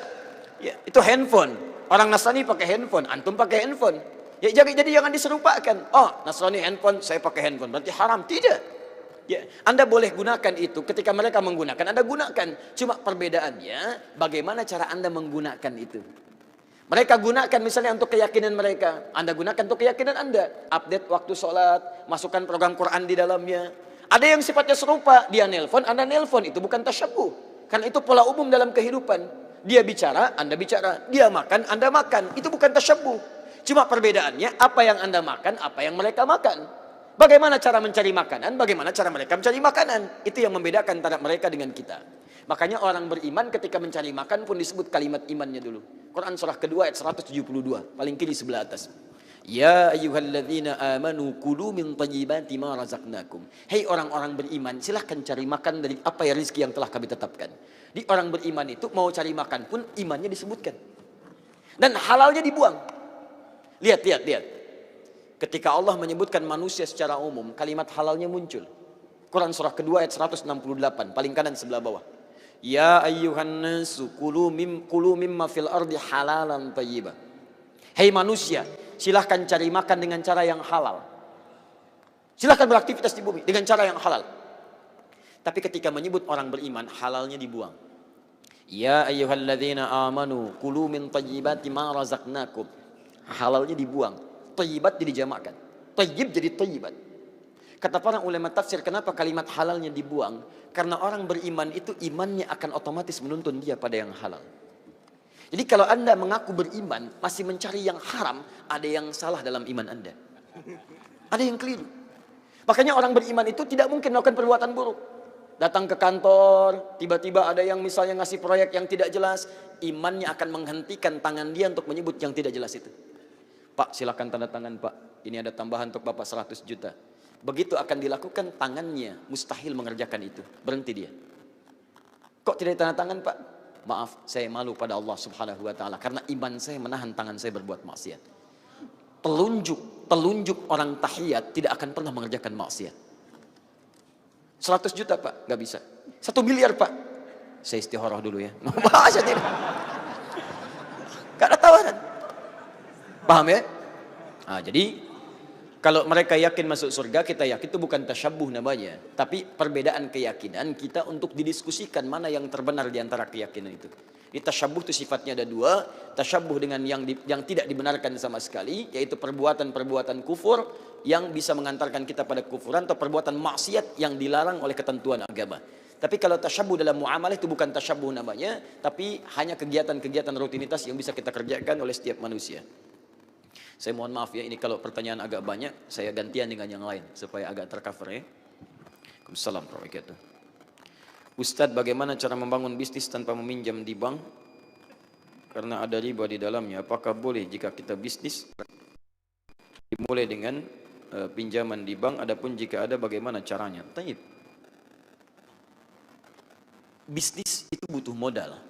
Ya, itu handphone. Orang Nasrani pakai handphone, antum pakai handphone. Ya jadi jangan diserupakan. Oh, Nasrani handphone, saya pakai handphone, berarti haram. Tidak. Ya, Anda boleh gunakan itu ketika mereka menggunakan, Anda gunakan. Cuma perbedaannya bagaimana cara Anda menggunakan itu. Mereka gunakan misalnya untuk keyakinan mereka, Anda gunakan untuk keyakinan Anda. Update waktu sholat, masukkan program Quran di dalamnya. Ada yang sifatnya serupa, dia nelpon, Anda nelpon, itu bukan tasyabbuh. Karena itu pola umum dalam kehidupan. Dia bicara, Anda bicara. Dia makan, Anda makan. Itu bukan tasyabbuh. Cuma perbedaannya apa yang Anda makan, apa yang mereka makan. Bagaimana cara mencari makanan, bagaimana cara mereka mencari makanan. Itu yang membedakan antara mereka dengan kita. Makanya orang beriman ketika mencari makan pun disebut kalimat imannya dulu. Quran surah kedua ayat 172, paling kiri sebelah atas. Ya ayyuhalladzina amanu kulu min thayyibati ma razaqnakum. Hei orang-orang beriman, silahkan cari makan dari apa ya rezeki yang telah kami tetapkan. Di orang beriman itu mau cari makan pun imannya disebutkan. Dan halalnya dibuang. Lihat. Ketika Allah menyebutkan manusia secara umum, kalimat halalnya muncul. Quran surah kedua ayat 168, paling kanan sebelah bawah. Ya ayyuhan nasu kulu mimma fil ardi halalan thayyiba. Hei manusia, silahkan cari makan dengan cara yang halal. Silahkan beraktivitas di bumi dengan cara yang halal. Tapi ketika menyebut orang beriman, halalnya dibuang. Ya ayyuhalladzina amanu kulu min thayyibati ma razaqnakum. Halalnya dibuang. Thayyibat dijamakkan. Thayyib jadi thayyibat. Kata para ulama tafsir, kenapa kalimat halalnya dibuang? Karena orang beriman itu imannya akan otomatis menuntun dia pada yang halal. Jadi kalau Anda mengaku beriman, masih mencari yang haram, ada yang salah dalam iman Anda. Ada yang keliru. Makanya orang beriman itu tidak mungkin melakukan perbuatan buruk. Datang ke kantor, tiba-tiba ada yang misalnya ngasih proyek yang tidak jelas, imannya akan menghentikan tangan dia untuk menyebut yang tidak jelas itu. Pak, silakan tanda tangan Pak. Ini ada tambahan untuk Bapak 100 juta. Begitu akan dilakukan, tangannya mustahil mengerjakan itu. Berhenti dia. Kok tidak tanda tangan Pak? Maaf, saya malu pada Allah subhanahu wa ta'ala. Karena iman saya menahan tangan saya berbuat maksiat. Telunjuk orang tahiyat tidak akan pernah mengerjakan maksiat. 100 juta Pak, gak bisa. 1 miliar Pak, saya istikharah dulu ya. Masa tidak? Gak ada tawaran. Paham ya? Nah, jadi kalau mereka yakin masuk surga, kita yakin itu bukan tasyabbuh namanya. Tapi perbedaan keyakinan kita untuk didiskusikan mana yang terbenar di antara keyakinan itu. Di tasyabbuh itu sifatnya ada dua. Tasyabbuh dengan yang tidak dibenarkan sama sekali, yaitu perbuatan-perbuatan kufur yang bisa mengantarkan kita pada kufuran, atau perbuatan maksiat yang dilarang oleh ketentuan agama. Tapi kalau tasyabbuh dalam muamalah itu bukan tasyabbuh namanya, tapi hanya kegiatan-kegiatan rutinitas yang bisa kita kerjakan oleh setiap manusia. Saya mohon maaf ya, ini kalau pertanyaan agak banyak, saya gantian dengan yang lain supaya agak tercover ya. Waalaikumsalam warahmatullahi wabarakatuh. Ustadz, bagaimana cara membangun bisnis tanpa meminjam di bank? Karena ada riba di dalamnya. Apakah boleh jika kita bisnis dimulai dengan pinjaman di bank? Adapun jika ada, bagaimana caranya? Taib. Bisnis itu butuh modal.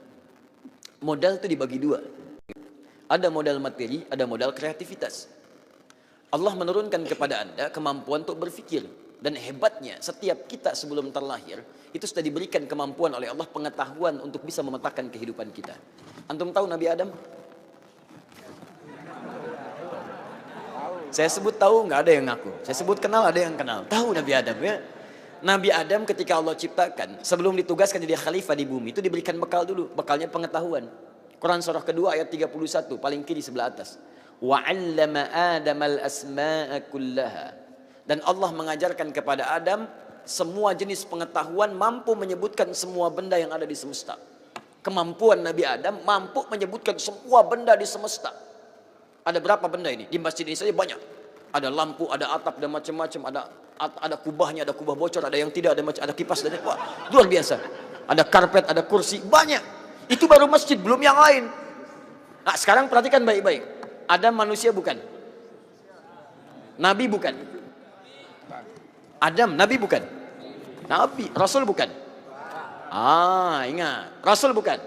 Modal itu dibagi dua. Ada modal materi, ada modal kreativitas. Allah menurunkan kepada Anda kemampuan untuk berpikir. Dan hebatnya setiap kita sebelum terlahir itu sudah diberikan kemampuan oleh Allah, pengetahuan untuk bisa memetakan kehidupan kita. Antum tahu Nabi Adam? Saya sebut tahu, nggak ada yang ngaku. Saya sebut kenal, ada yang kenal. Tahu Nabi Adam ya. Nabi Adam ketika Allah ciptakan, sebelum ditugaskan jadi khalifah di bumi, itu diberikan bekal dulu. Bekalnya pengetahuan. Quran surah kedua ayat 31, paling kiri sebelah atas. Wa 'allama Adamal asma'a kullaha. Dan Allah mengajarkan kepada Adam semua jenis pengetahuan, mampu menyebutkan semua benda yang ada di semesta. Kemampuan Nabi Adam mampu menyebutkan semua benda di semesta. Ada berapa benda ini? Di masjid ini saja banyak. Ada lampu, ada atap, ada macam-macam, ada kubahnya, ada kubah bocor, ada yang tidak, ada kipas, dan wah, luar biasa. Ada karpet, ada kursi, banyak. Itu baru masjid, belum yang lain. Nah, sekarang perhatikan baik-baik. Adam manusia bukan? Nabi bukan? Adam Nabi bukan? Nabi, Rasul bukan? Ingat, Rasul bukan?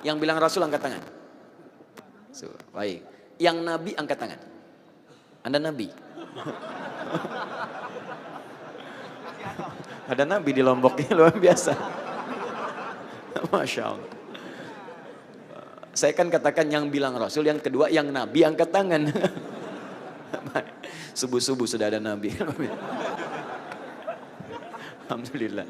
Yang bilang Rasul angkat tangan. Baik. Yang Nabi angkat tangan. Anda Nabi? Ada Nabi di Lombok ini luar biasa. Masya Allah. Saya kan katakan yang bilang Rasul, yang kedua yang Nabi angkat tangan. Subuh-subuh sudah ada Nabi. Alhamdulillah.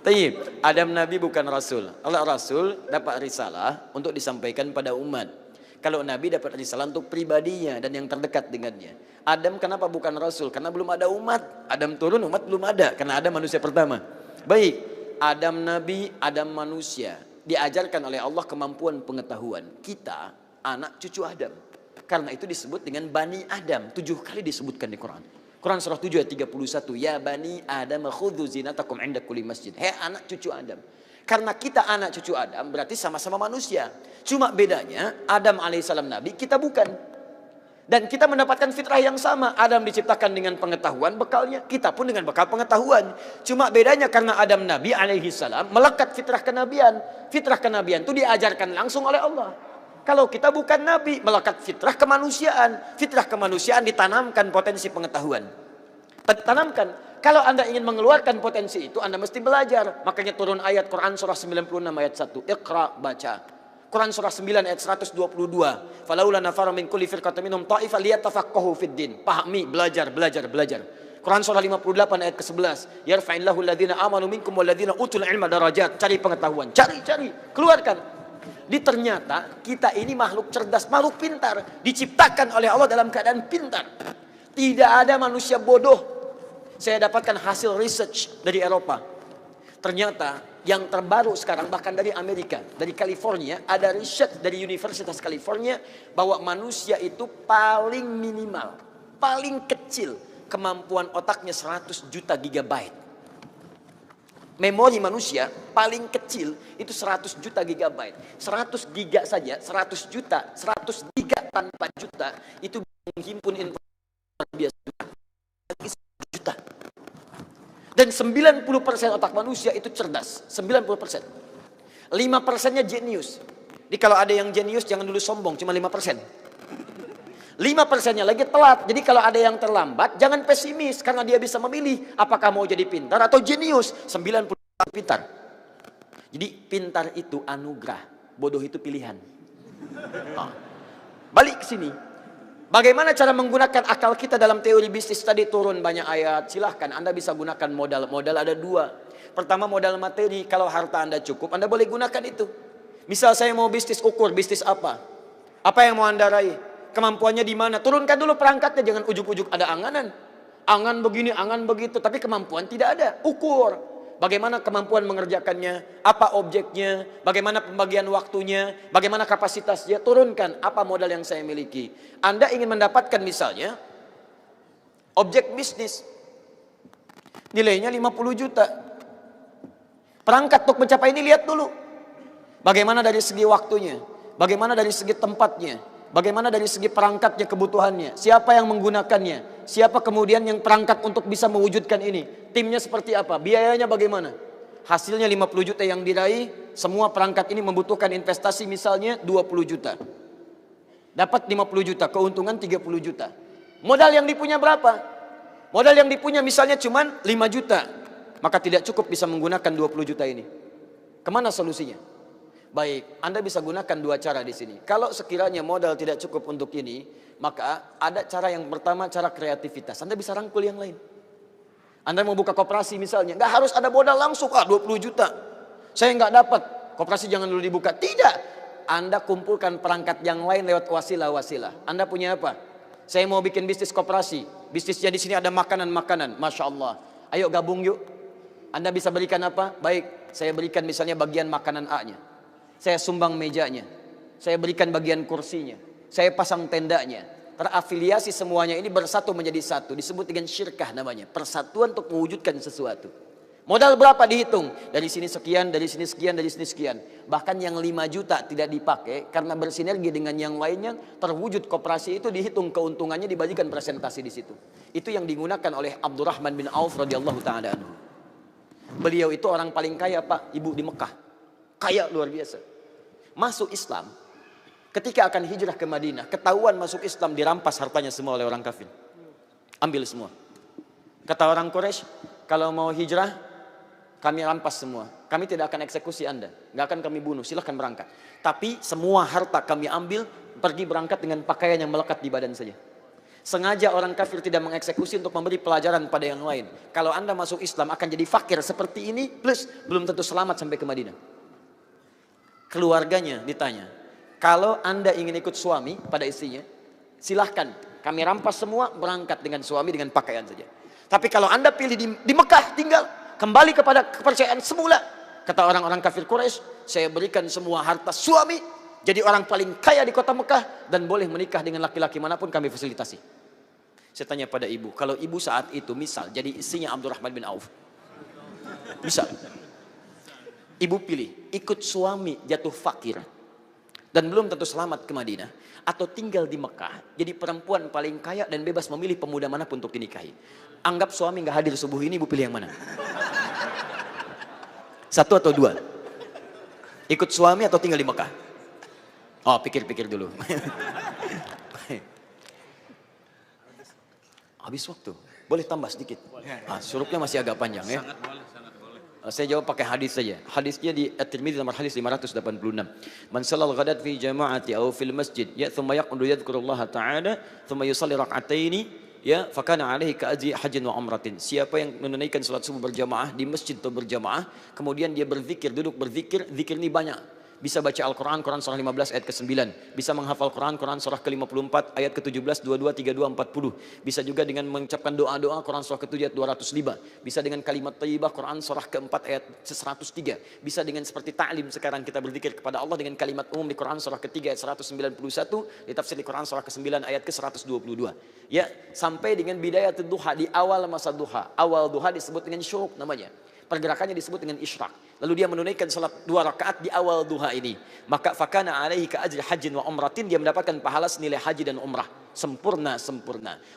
Taib, Adam Nabi bukan Rasul. Allah Rasul dapat risalah untuk disampaikan pada umat. Kalau Nabi dapat risalah untuk pribadinya dan yang terdekat dengannya. Adam kenapa bukan Rasul? Karena belum ada umat. Adam turun, umat belum ada. Karena ada manusia pertama. Baik, Adam Nabi, Adam manusia. Diajarkan oleh Allah kemampuan pengetahuan. Kita anak cucu Adam. Karena itu disebut dengan Bani Adam. 7 kali disebutkan di Quran. Quran surah 7 ayat 31. Ya Bani Adam khudhu zinatakum inda kulli masjid. Hei anak cucu Adam. Karena kita anak cucu Adam berarti sama-sama manusia. Cuma bedanya Adam alaihissalam Nabi, kita bukan. Dan kita mendapatkan fitrah yang sama. Adam diciptakan dengan pengetahuan bekalnya. Kita pun dengan bekal pengetahuan. Cuma bedanya karena Adam Nabi alaihissalam melekat fitrah kenabian. Fitrah kenabian itu diajarkan langsung oleh Allah. Kalau kita bukan Nabi, melekat fitrah kemanusiaan. Fitrah kemanusiaan ditanamkan potensi pengetahuan. Tanamkan. Kalau Anda ingin mengeluarkan potensi itu, Anda mesti belajar. Makanya turun ayat Quran surah 96 ayat 1. Iqra, baca. Quran surah 9 ayat 122. Falaula nafara min kulli firqatin minhum ta'ifatan liyatafaqahu fid din. Pahami, belajar. Quran surah 58 ayat ke-11. Yarfa'illahu alladhina amanu minkum walladhina utul ilma darajat. Cari pengetahuan, cari, keluarkan. Ternyata kita ini makhluk cerdas, makhluk pintar. Diciptakan oleh Allah dalam keadaan pintar. Tidak ada manusia bodoh. Saya dapatkan hasil research dari Eropa. Ternyata yang terbaru sekarang bahkan dari Amerika, dari California, ada research dari Universitas California bahwa manusia itu paling minimal, paling kecil kemampuan otaknya 100 juta gigabyte. Memori manusia paling kecil itu 100 juta gigabyte. 100 giga saja, 100 juta, 100 giga tanpa juta itu menghimpun informasi biasa juta. Dan 90% otak manusia itu cerdas. 90%. 5%-nya jenius. Jadi kalau ada yang jenius jangan dulu sombong, cuma 5%. 5%-nya lagi telat. Jadi kalau ada yang terlambat jangan pesimis karena dia bisa memilih apakah mau jadi pintar atau jenius. 90% pintar. Jadi pintar itu anugerah, bodoh itu pilihan. Balik ke sini. Bagaimana cara menggunakan akal kita dalam teori bisnis tadi turun banyak ayat. Silahkan Anda bisa gunakan modal. Modal ada 2. Pertama modal materi. Kalau harta Anda cukup Anda boleh gunakan itu. Misal saya mau bisnis ukur. Bisnis apa? Apa yang mau Anda raih? Kemampuannya di mana? Turunkan dulu perangkatnya. Jangan ujuk-ujuk ada anganan. Angan begini, angan begitu. Tapi kemampuan tidak ada. Ukur. Bagaimana kemampuan mengerjakannya, apa objeknya, bagaimana pembagian waktunya, bagaimana kapasitasnya, turunkan apa modal yang saya miliki. Anda ingin mendapatkan misalnya, objek bisnis, nilainya 50 juta. Perangkat untuk mencapai ini lihat dulu. Bagaimana dari segi waktunya, bagaimana dari segi tempatnya, bagaimana dari segi perangkatnya, kebutuhannya, siapa yang menggunakannya, siapa kemudian yang perangkat untuk bisa mewujudkan ini. Timnya seperti apa? Biayanya bagaimana? Hasilnya 50 juta yang diraih, semua perangkat ini membutuhkan investasi misalnya 20 juta. Dapat 50 juta, keuntungan 30 juta. Modal yang dipunya berapa? Modal yang dipunya misalnya cuma 5 juta, maka tidak cukup bisa menggunakan 20 juta ini. Kemana solusinya? Baik, Anda bisa gunakan 2 cara di sini. Kalau sekiranya modal tidak cukup untuk ini, maka ada cara yang pertama, cara kreativitas. Anda bisa rangkul yang lain. Anda mau buka koperasi misalnya, nggak harus ada modal langsung, 20 juta. Saya nggak dapat, koperasi jangan dulu dibuka. Tidak, Anda kumpulkan perangkat yang lain lewat wasilah-wasilah. Anda punya apa? Saya mau bikin bisnis koperasi. Bisnisnya di sini ada makanan-makanan, Masya Allah. Ayo gabung yuk. Anda bisa berikan apa? Baik, saya berikan misalnya bagian makanan A-nya. Saya sumbang mejanya. Saya berikan bagian kursinya. Saya pasang tendanya. Terafiliasi semuanya ini bersatu menjadi satu. Disebut dengan syirkah namanya. Persatuan untuk mewujudkan sesuatu. Modal berapa dihitung? Dari sini sekian, dari sini sekian, dari sini sekian. Bahkan yang 5 juta tidak dipakai karena bersinergi dengan yang lainnya, terwujud koperasi itu dihitung keuntungannya, dibagikan presentasi di situ. Itu yang digunakan oleh Abdurrahman bin Auf radhiyallahu taala anhu. Beliau itu orang paling kaya, Pak, Ibu, di Mekah. Kaya luar biasa. Masuk Islam, ketika akan hijrah ke Madinah, ketahuan masuk Islam, dirampas hartanya semua oleh orang kafir. Ambil semua. Kata orang Quraisy, kalau mau hijrah kami rampas semua. Kami tidak akan eksekusi Anda. Nggak akan kami bunuh. Silahkan berangkat. Tapi semua harta kami ambil, pergi berangkat dengan pakaian yang melekat di badan saja. Sengaja orang kafir tidak mengeksekusi untuk memberi pelajaran pada yang lain. Kalau Anda masuk Islam akan jadi fakir seperti ini, plus belum tentu selamat sampai ke Madinah. Keluarganya ditanya, kalau Anda ingin ikut suami pada istrinya, silahkan. Kami rampas semua, berangkat dengan suami dengan pakaian saja. Tapi kalau Anda pilih di Mekah tinggal, kembali kepada kepercayaan semula. Kata orang-orang kafir Quraisy, saya berikan semua harta suami, jadi orang paling kaya di kota Mekah, dan boleh menikah dengan laki-laki manapun kami fasilitasi. Saya tanya pada ibu, kalau ibu saat itu misal jadi istrinya Abdurrahman bin Auf, misal ibu pilih ikut suami jatuh fakir dan belum tentu selamat ke Madinah, atau tinggal di Mekah jadi perempuan paling kaya dan bebas memilih pemuda manapun untuk dinikahi. Anggap suami nggak hadir subuh ini, ibu pilih yang mana? 1 atau 2? Ikut suami atau tinggal di Mekah? Oh, pikir-pikir dulu. Habis waktu. Boleh tambah sedikit? Surupnya masih agak panjang ya. Sangat boleh, sangat boleh. Saya jawab pakai hadis saja. Hadisnya di At-Tirmidzi nomor hadis 586. Man sallal ghadat fi jama'ati aw fil masjid ya thumma yaqudu yadhkurullaha ta'ala thumma yusalli rak'ataini ya fakana alaihi ka ajri hajjin wa umratin. Siapa yang menunaikan salat subuh berjamaah di masjid atau berjamaah, kemudian dia berzikir, duduk berzikir, zikir ini banyak. Bisa baca Al-Quran, Quran surah 15 ayat ke-9. Bisa menghafal Quran, Quran surah ke-54 ayat ke-17, 22, 32, 40. Bisa juga dengan mengucapkan doa-doa, Quran surah ke-7 ayat 205. Bisa dengan kalimat thayyibah, Quran surah ke-4 ayat 103. Bisa dengan seperti ta'lim sekarang kita berzikir kepada Allah dengan kalimat umum di Quran surah ke-3 ayat 191. Ditafsir di Quran surah ke-9 ayat ke-122. Ya, sampai dengan bidayatul duha, di awal masa duha. Awal duha disebut dengan syuruk namanya. Pergerakannya disebut dengan isyraq. Lalu dia menunaikan salat 2 rakaat di awal duha ini. Maka fakana alaihi ka ajri hajjin wa umratin, dia mendapatkan pahala senilai haji dan umrah. Sempurna.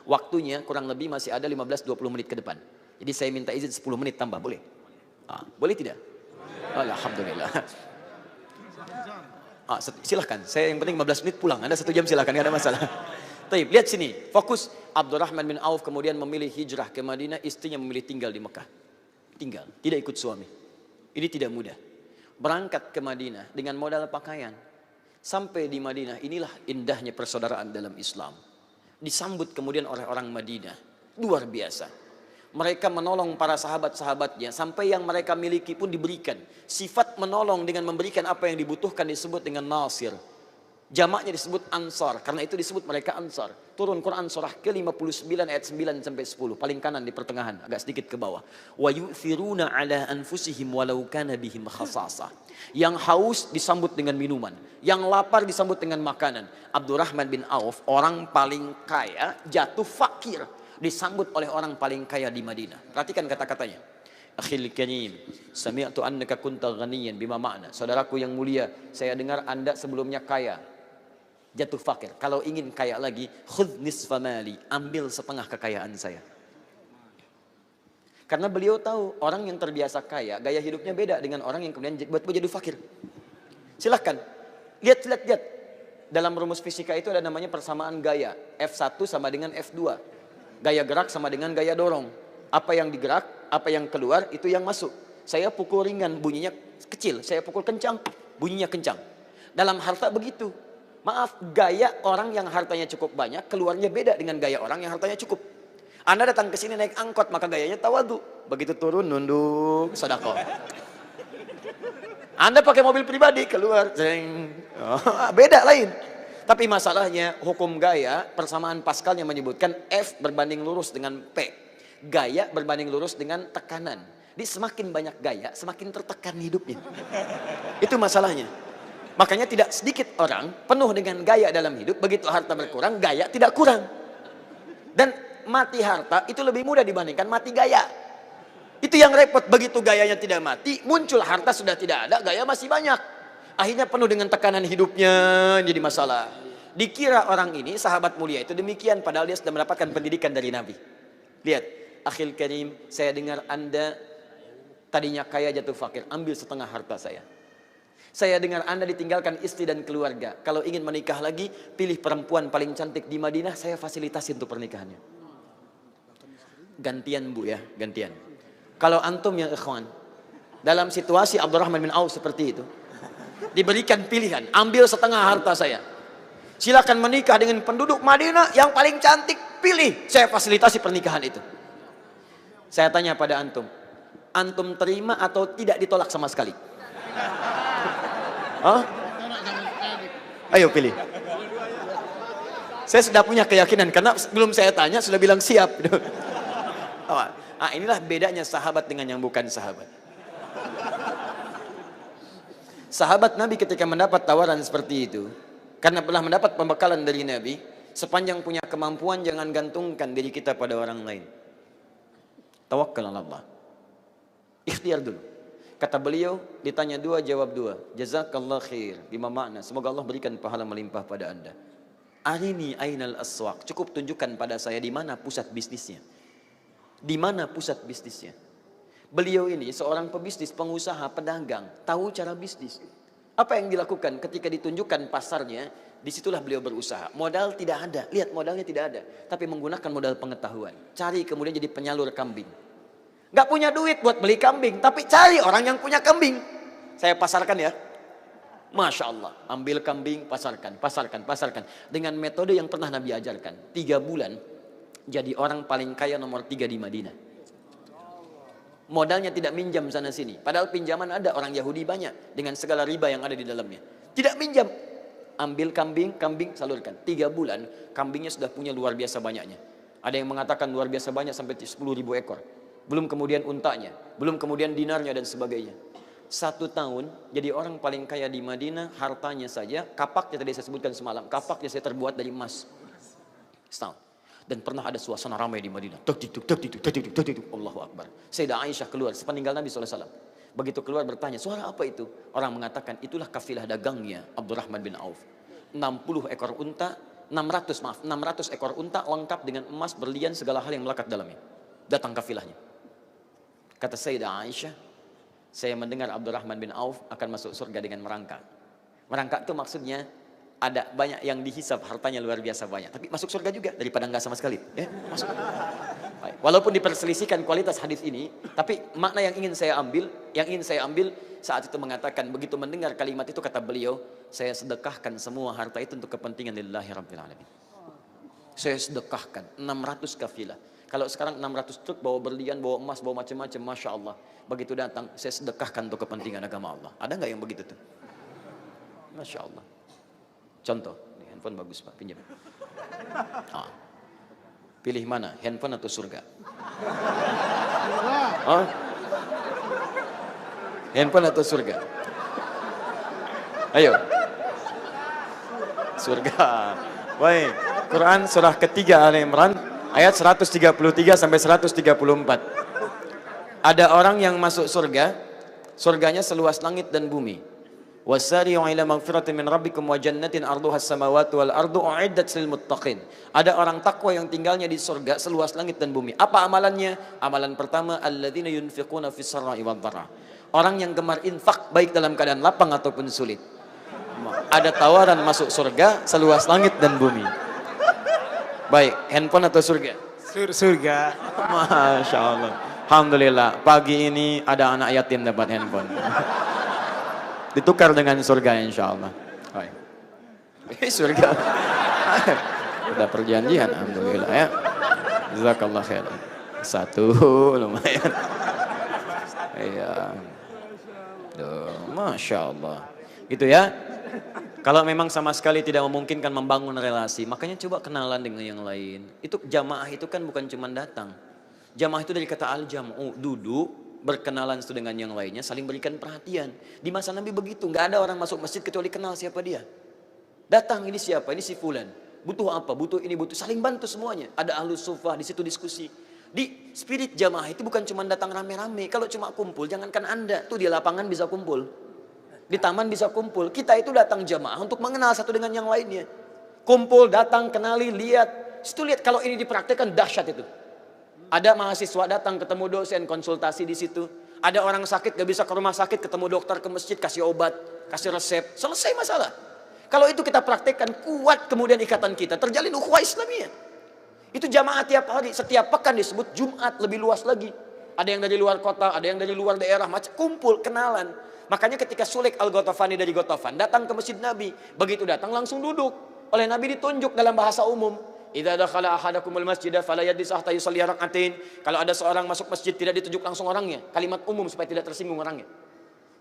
Waktunya kurang lebih masih ada 15-20 menit ke depan. Jadi saya minta izin 10 menit tambah, boleh? Boleh tidak? Alhamdulillah. Silahkan, saya yang penting 15 menit pulang. Anda 1 jam silahkan, tidak ada masalah. Taib, lihat sini, fokus. Abdurrahman bin Auf kemudian memilih hijrah ke Madinah, istrinya memilih tinggal di Mekah. Tinggal, tidak ikut suami. Ini tidak mudah. Berangkat ke Madinah dengan modal pakaian. Sampai di Madinah, inilah indahnya persaudaraan dalam Islam. Disambut kemudian oleh orang Madinah. Luar biasa. Mereka menolong para sahabat-sahabatnya. Sampai yang mereka miliki pun diberikan. Sifat menolong dengan memberikan apa yang dibutuhkan disebut dengan nasir. Jamaknya disebut ansar, karena itu disebut mereka ansar. Turun Quran surah ke-59 ayat 9 sampai 10, paling kanan di pertengahan, agak sedikit ke bawah. Wa yu'thiruna ala anfusihim walau kana bihim khasasah. Yang haus disambut dengan minuman, yang lapar disambut dengan makanan. Abdurrahman bin Auf, orang paling kaya, jatuh fakir, disambut oleh orang paling kaya di Madinah. Perhatikan kata-katanya. Akhil karim, sami'tu annaka kunta ghaniyan, bima makna. Saudaraku yang mulia, saya dengar Anda sebelumnya kaya. Jatuh fakir. Kalau ingin kaya lagi, khudh nisfa mali, ambil setengah kekayaan saya. Karena beliau tahu orang yang terbiasa kaya, gaya hidupnya beda dengan orang yang kemudian buat jadi fakir. Silahkan, lihat. Dalam rumus fisika itu ada namanya persamaan gaya. F1 sama dengan F2. Gaya gerak sama dengan gaya dorong. Apa yang digerak, apa yang keluar, itu yang masuk. Saya pukul ringan, bunyinya kecil. Saya pukul kencang, bunyinya kencang. Dalam harta begitu. Maaf, gaya orang yang hartanya cukup banyak, keluarnya beda dengan gaya orang yang hartanya cukup. Anda datang ke sini naik angkot, maka gayanya tawadu. Begitu turun, nunduk, sedekah. Anda pakai mobil pribadi, keluar, beda lain. Tapi masalahnya, hukum gaya, persamaan Pascalnya menyebutkan F berbanding lurus dengan P. Gaya berbanding lurus dengan tekanan. Jadi semakin banyak gaya, semakin tertekan hidupnya. Itu masalahnya. Makanya tidak sedikit orang penuh dengan gaya dalam hidup, begitu harta berkurang, gaya tidak kurang. Dan mati harta itu lebih mudah dibandingkan mati gaya. Itu yang repot, begitu gayanya tidak mati, muncul harta sudah tidak ada, gaya masih banyak. Akhirnya penuh dengan tekanan hidupnya, jadi masalah. Dikira orang ini sahabat mulia itu demikian, padahal dia sudah mendapatkan pendidikan dari Nabi. Lihat, akhil karim, saya dengar Anda tadinya kaya jatuh fakir, ambil setengah harta saya. Saya dengar Anda ditinggalkan istri dan keluarga. Kalau ingin menikah lagi, pilih perempuan paling cantik di Madinah, saya fasilitasi untuk pernikahannya. Gantian Bu ya, gantian. Kalau antum yang ikhwan, dalam situasi Abdurrahman bin Auf seperti itu, diberikan pilihan, ambil setengah harta saya. Silakan menikah dengan penduduk Madinah yang paling cantik, pilih, saya fasilitasi pernikahan itu. Saya tanya pada antum, antum terima atau tidak ditolak sama sekali? Hah? Ayo pilih. Saya sudah punya keyakinan karena belum saya tanya sudah bilang siap. Inilah bedanya sahabat dengan yang bukan sahabat. Sahabat Nabi ketika mendapat tawaran seperti itu, karena telah mendapat pembekalan dari Nabi, sepanjang punya kemampuan jangan gantungkan diri kita pada orang lain. Tawakkal ala Allah. Ikhtiar dulu. Kata beliau, ditanya 2, jawab 2. Jazakallah khair. 5 makna. Semoga Allah berikan pahala melimpah pada Anda. Arini ainal aswaq. Cukup tunjukkan pada saya di mana pusat bisnisnya. Di mana pusat bisnisnya. Beliau ini seorang pebisnis, pengusaha, pedagang. Tahu cara bisnis. Apa yang dilakukan ketika ditunjukkan pasarnya, disitulah beliau berusaha. Modal tidak ada. Lihat, modalnya tidak ada. Tapi menggunakan modal pengetahuan. Cari kemudian jadi penyalur kambing. Gak punya duit buat beli kambing, tapi cari orang yang punya kambing. Saya pasarkan ya. Masya Allah, ambil kambing, pasarkan. Dengan metode yang pernah Nabi ajarkan. 3 bulan, jadi orang paling kaya nomor 3 di Madinah. Modalnya tidak minjam sana sini. Padahal pinjaman ada, orang Yahudi banyak. Dengan segala riba yang ada di dalamnya. Tidak minjam. Ambil kambing, salurkan. 3 bulan, kambingnya sudah punya luar biasa banyaknya. Ada yang mengatakan luar biasa banyak sampai 10.000 ekor. Belum kemudian untanya, belum kemudian dinarnya dan sebagainya. 1 tahun jadi orang paling kaya di Madinah, hartanya saja, kapaknya tadi saya sebutkan semalam, kapaknya saya terbuat dari emas. Setahun. Dan pernah ada suasana ramai di Madinah. Allahu Akbar. Sayyidah Aisyah keluar sepeninggal Nabi SAW. Begitu keluar bertanya, suara apa itu? Orang mengatakan, itulah kafilah dagangnya Abdurrahman bin Auf. 60 ekor unta, 600 ekor unta lengkap dengan emas, berlian, segala hal yang melekat dalamnya. Datang kafilahnya. Kata Sayyidah Aisyah, saya mendengar Abdurrahman bin Auf akan masuk surga dengan merangkak. Merangkak itu maksudnya ada banyak yang dihisap, hartanya luar biasa banyak. Tapi masuk surga juga daripada enggak sama sekali. Masuk. Walaupun diperselisihkan kualitas hadis ini, tapi makna yang ingin saya ambil saat itu mengatakan, begitu mendengar kalimat itu kata beliau, saya sedekahkan semua harta itu untuk kepentingan lillahi rabbil alamin. Saya sedekahkan 600 kafilah. Kalau sekarang 600 truk bawa berlian, bawa emas, bawa macam-macam, Masya Allah. Begitu datang, saya sedekahkan untuk kepentingan agama Allah. Ada nggak yang begitu tuh? Masya Allah. Contoh, ini handphone bagus Pak, pinjam. Pilih mana, handphone atau surga? Handphone atau surga? Ayo. Surga. Baik, Quran surah ketiga Al-Imran. Ayat 133 sampai 134. Ada orang yang masuk surga, surganya seluas langit dan bumi. Wasari'u ila magfiratin min rabbikum wa jannatin arduha as-samawati wal ardu u'iddat lil muttaqin. Ada orang takwa yang tinggalnya di surga seluas langit dan bumi. Apa amalannya? Amalan pertama, alladzina yunfiquna fis sarra'i wad dharra. Orang yang gemar infak baik dalam keadaan lapang ataupun sulit. Ada tawaran masuk surga seluas langit dan bumi. Baik, handphone atau surga? Surga. Masya Allah. Alhamdulillah. Pagi ini ada anak yatim dapat handphone. Ditukar dengan surga insya Allah. Surga. Udah perjanjian. Alhamdulillah ya. Jazakallah khair. Satu lumayan. Iya. Masya Allah. Gitu ya. Kalau memang sama sekali tidak memungkinkan membangun relasi, makanya coba kenalan dengan yang lain. Itu jamaah itu kan bukan cuma datang. Jamaah itu dari kata al-jam'u, duduk, berkenalan satu dengan yang lainnya, saling berikan perhatian. Di masa Nabi begitu, nggak ada orang masuk masjid kecuali kenal siapa dia. Datang, ini siapa? Ini si fulan. Butuh apa? Butuh ini, butuh. Saling bantu semuanya. Ada ahlus sufah, di situ diskusi. Di spirit jamaah itu bukan cuma datang rame-rame. Kalau cuma kumpul, jangankan Anda, tuh di lapangan bisa kumpul. Di taman bisa kumpul. Kita itu datang jamaah untuk mengenal satu dengan yang lainnya. Kumpul, datang, kenali, lihat. Situ lihat kalau ini dipraktekkan dahsyat itu. Ada mahasiswa datang ketemu dosen, konsultasi di situ. Ada orang sakit gak bisa ke rumah sakit, ketemu dokter, ke masjid, kasih obat, kasih resep. Selesai masalah. Kalau itu kita praktekkan, kuat kemudian ikatan kita. Terjalin ukhuwah Islamiyah. Itu jamaah tiap hari, setiap pekan disebut Jumat, lebih luas lagi. Ada yang dari luar kota, ada yang dari luar daerah, macam kumpul, kenalan. Makanya ketika Sulaik Al-Ghatafani dari Ghatafan datang ke masjid Nabi, begitu datang langsung duduk. Oleh Nabi ditunjuk dalam bahasa umum. Idza dakhala ahadakumul masjida fala yajlis hatta yusalli rak'atain. Kalau ada seorang masuk masjid tidak ditunjuk langsung orangnya, kalimat umum supaya tidak tersinggung orangnya.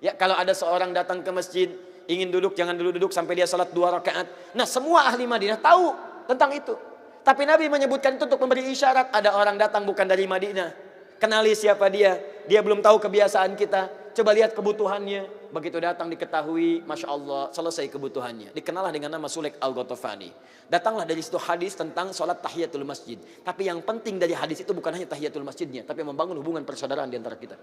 Ya, kalau ada seorang datang ke masjid ingin duduk jangan dulu duduk sampai dia salat 2 rakaat. Nah, semua ahli Madinah tahu tentang itu. Tapi Nabi menyebutkan itu untuk memberi isyarat. Ada orang datang bukan dari Madinah. Kenali siapa dia. Dia belum tahu kebiasaan kita. Coba lihat kebutuhannya. Begitu datang diketahui, Masya Allah, selesai kebutuhannya. Dikenallah dengan nama Sulaik Al-Ghatafani. Datanglah dari situ hadis tentang sholat tahiyatul masjid. Tapi yang penting dari hadis itu bukan hanya tahiyatul masjidnya, tapi membangun hubungan persaudaraan di antara kita.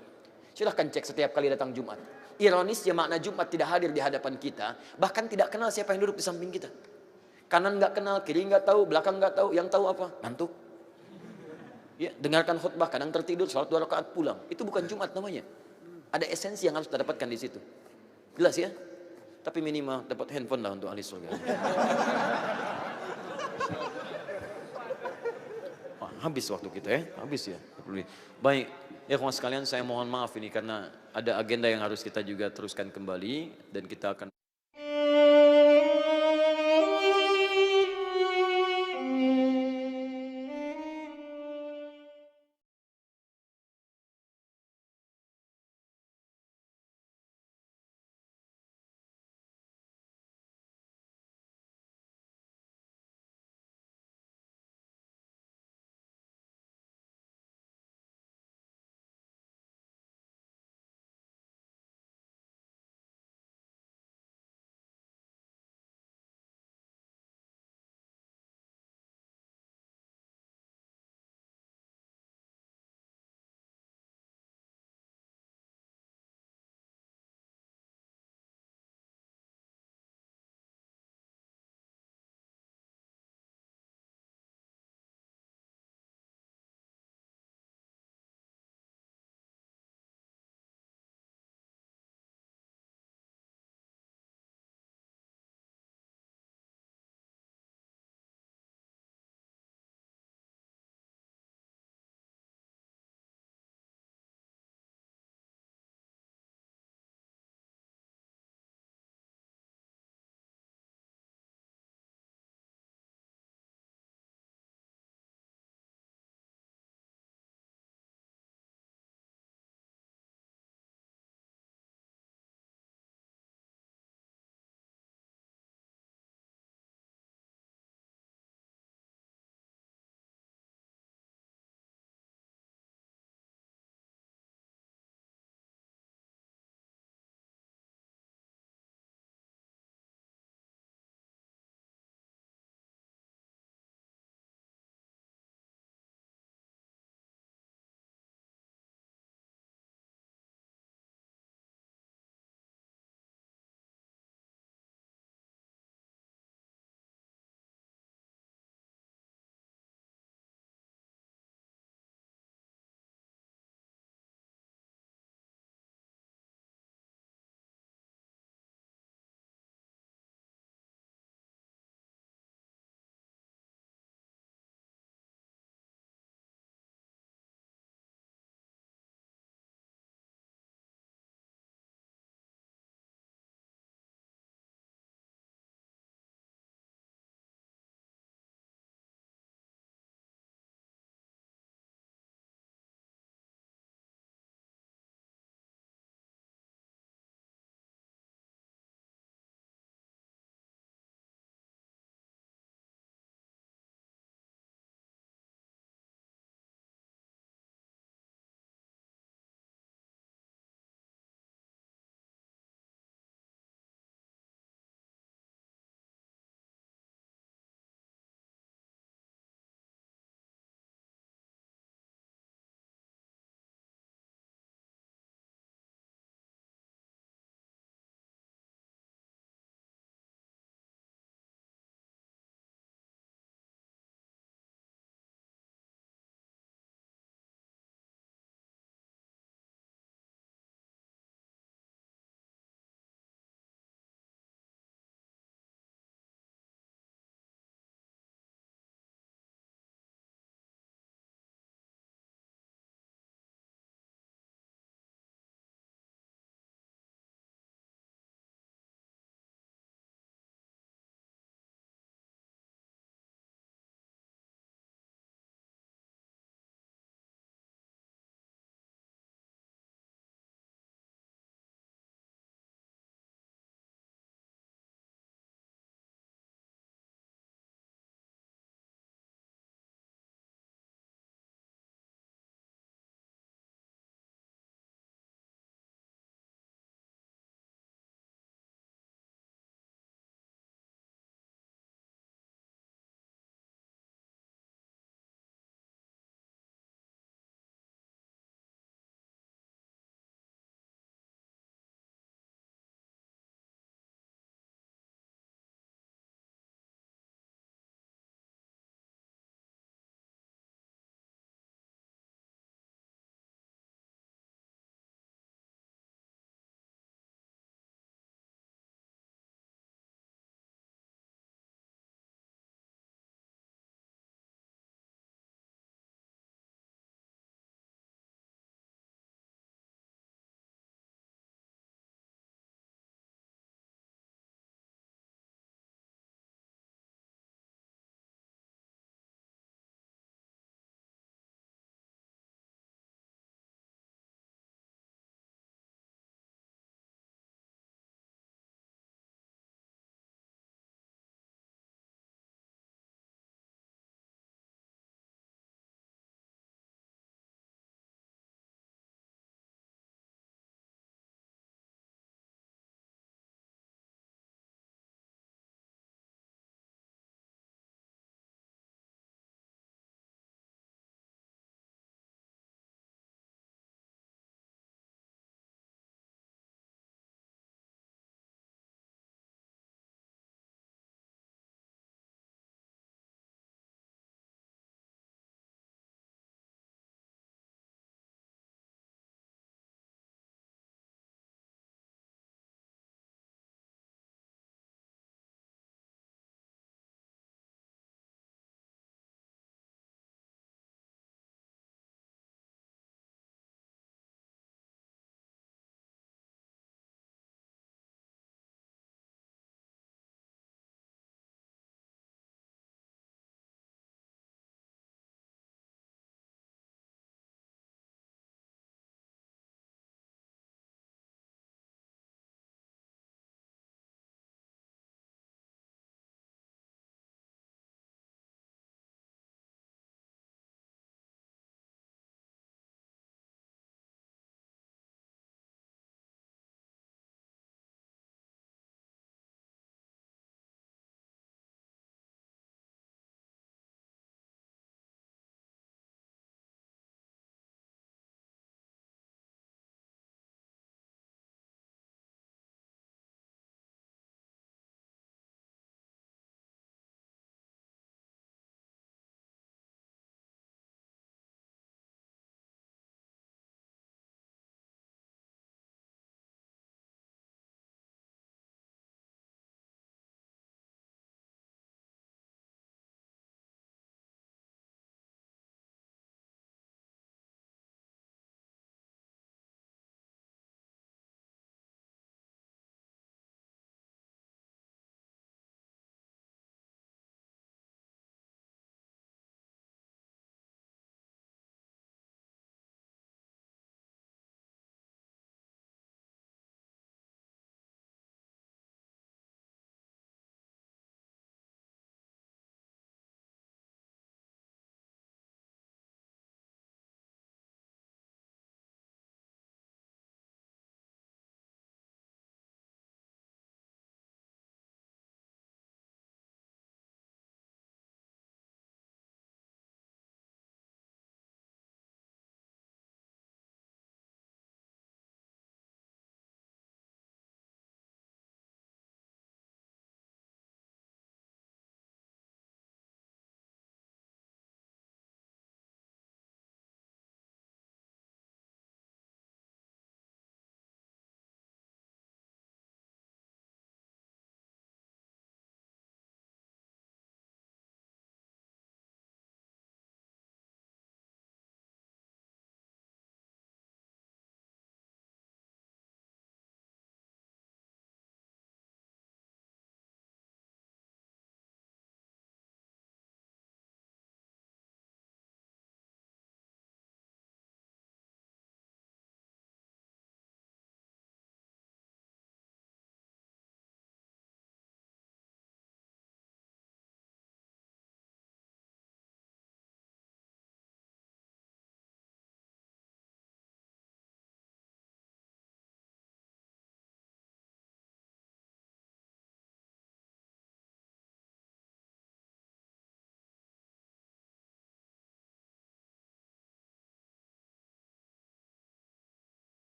Silahkan cek setiap kali datang Jumat. Ironisnya makna Jumat tidak hadir di hadapan kita. Bahkan tidak kenal siapa yang duduk di samping kita. Kanan nggak kenal, kiri nggak tahu, belakang nggak tahu. Yang tahu apa? Ngantuk. Ya, dengarkan khutbah, kadang tertidur, sholat 2 rakaat pulang. Itu bukan Jumat namanya. Ada esensi yang harus kita dapatkan di situ. Jelas ya? Tapi minimal dapat handphone lah untuk ahli surga. Wah, habis waktu kita ya, habis ya. Baik, ya kawan sekalian saya mohon maaf ini karena ada agenda yang harus kita juga teruskan kembali dan kita akan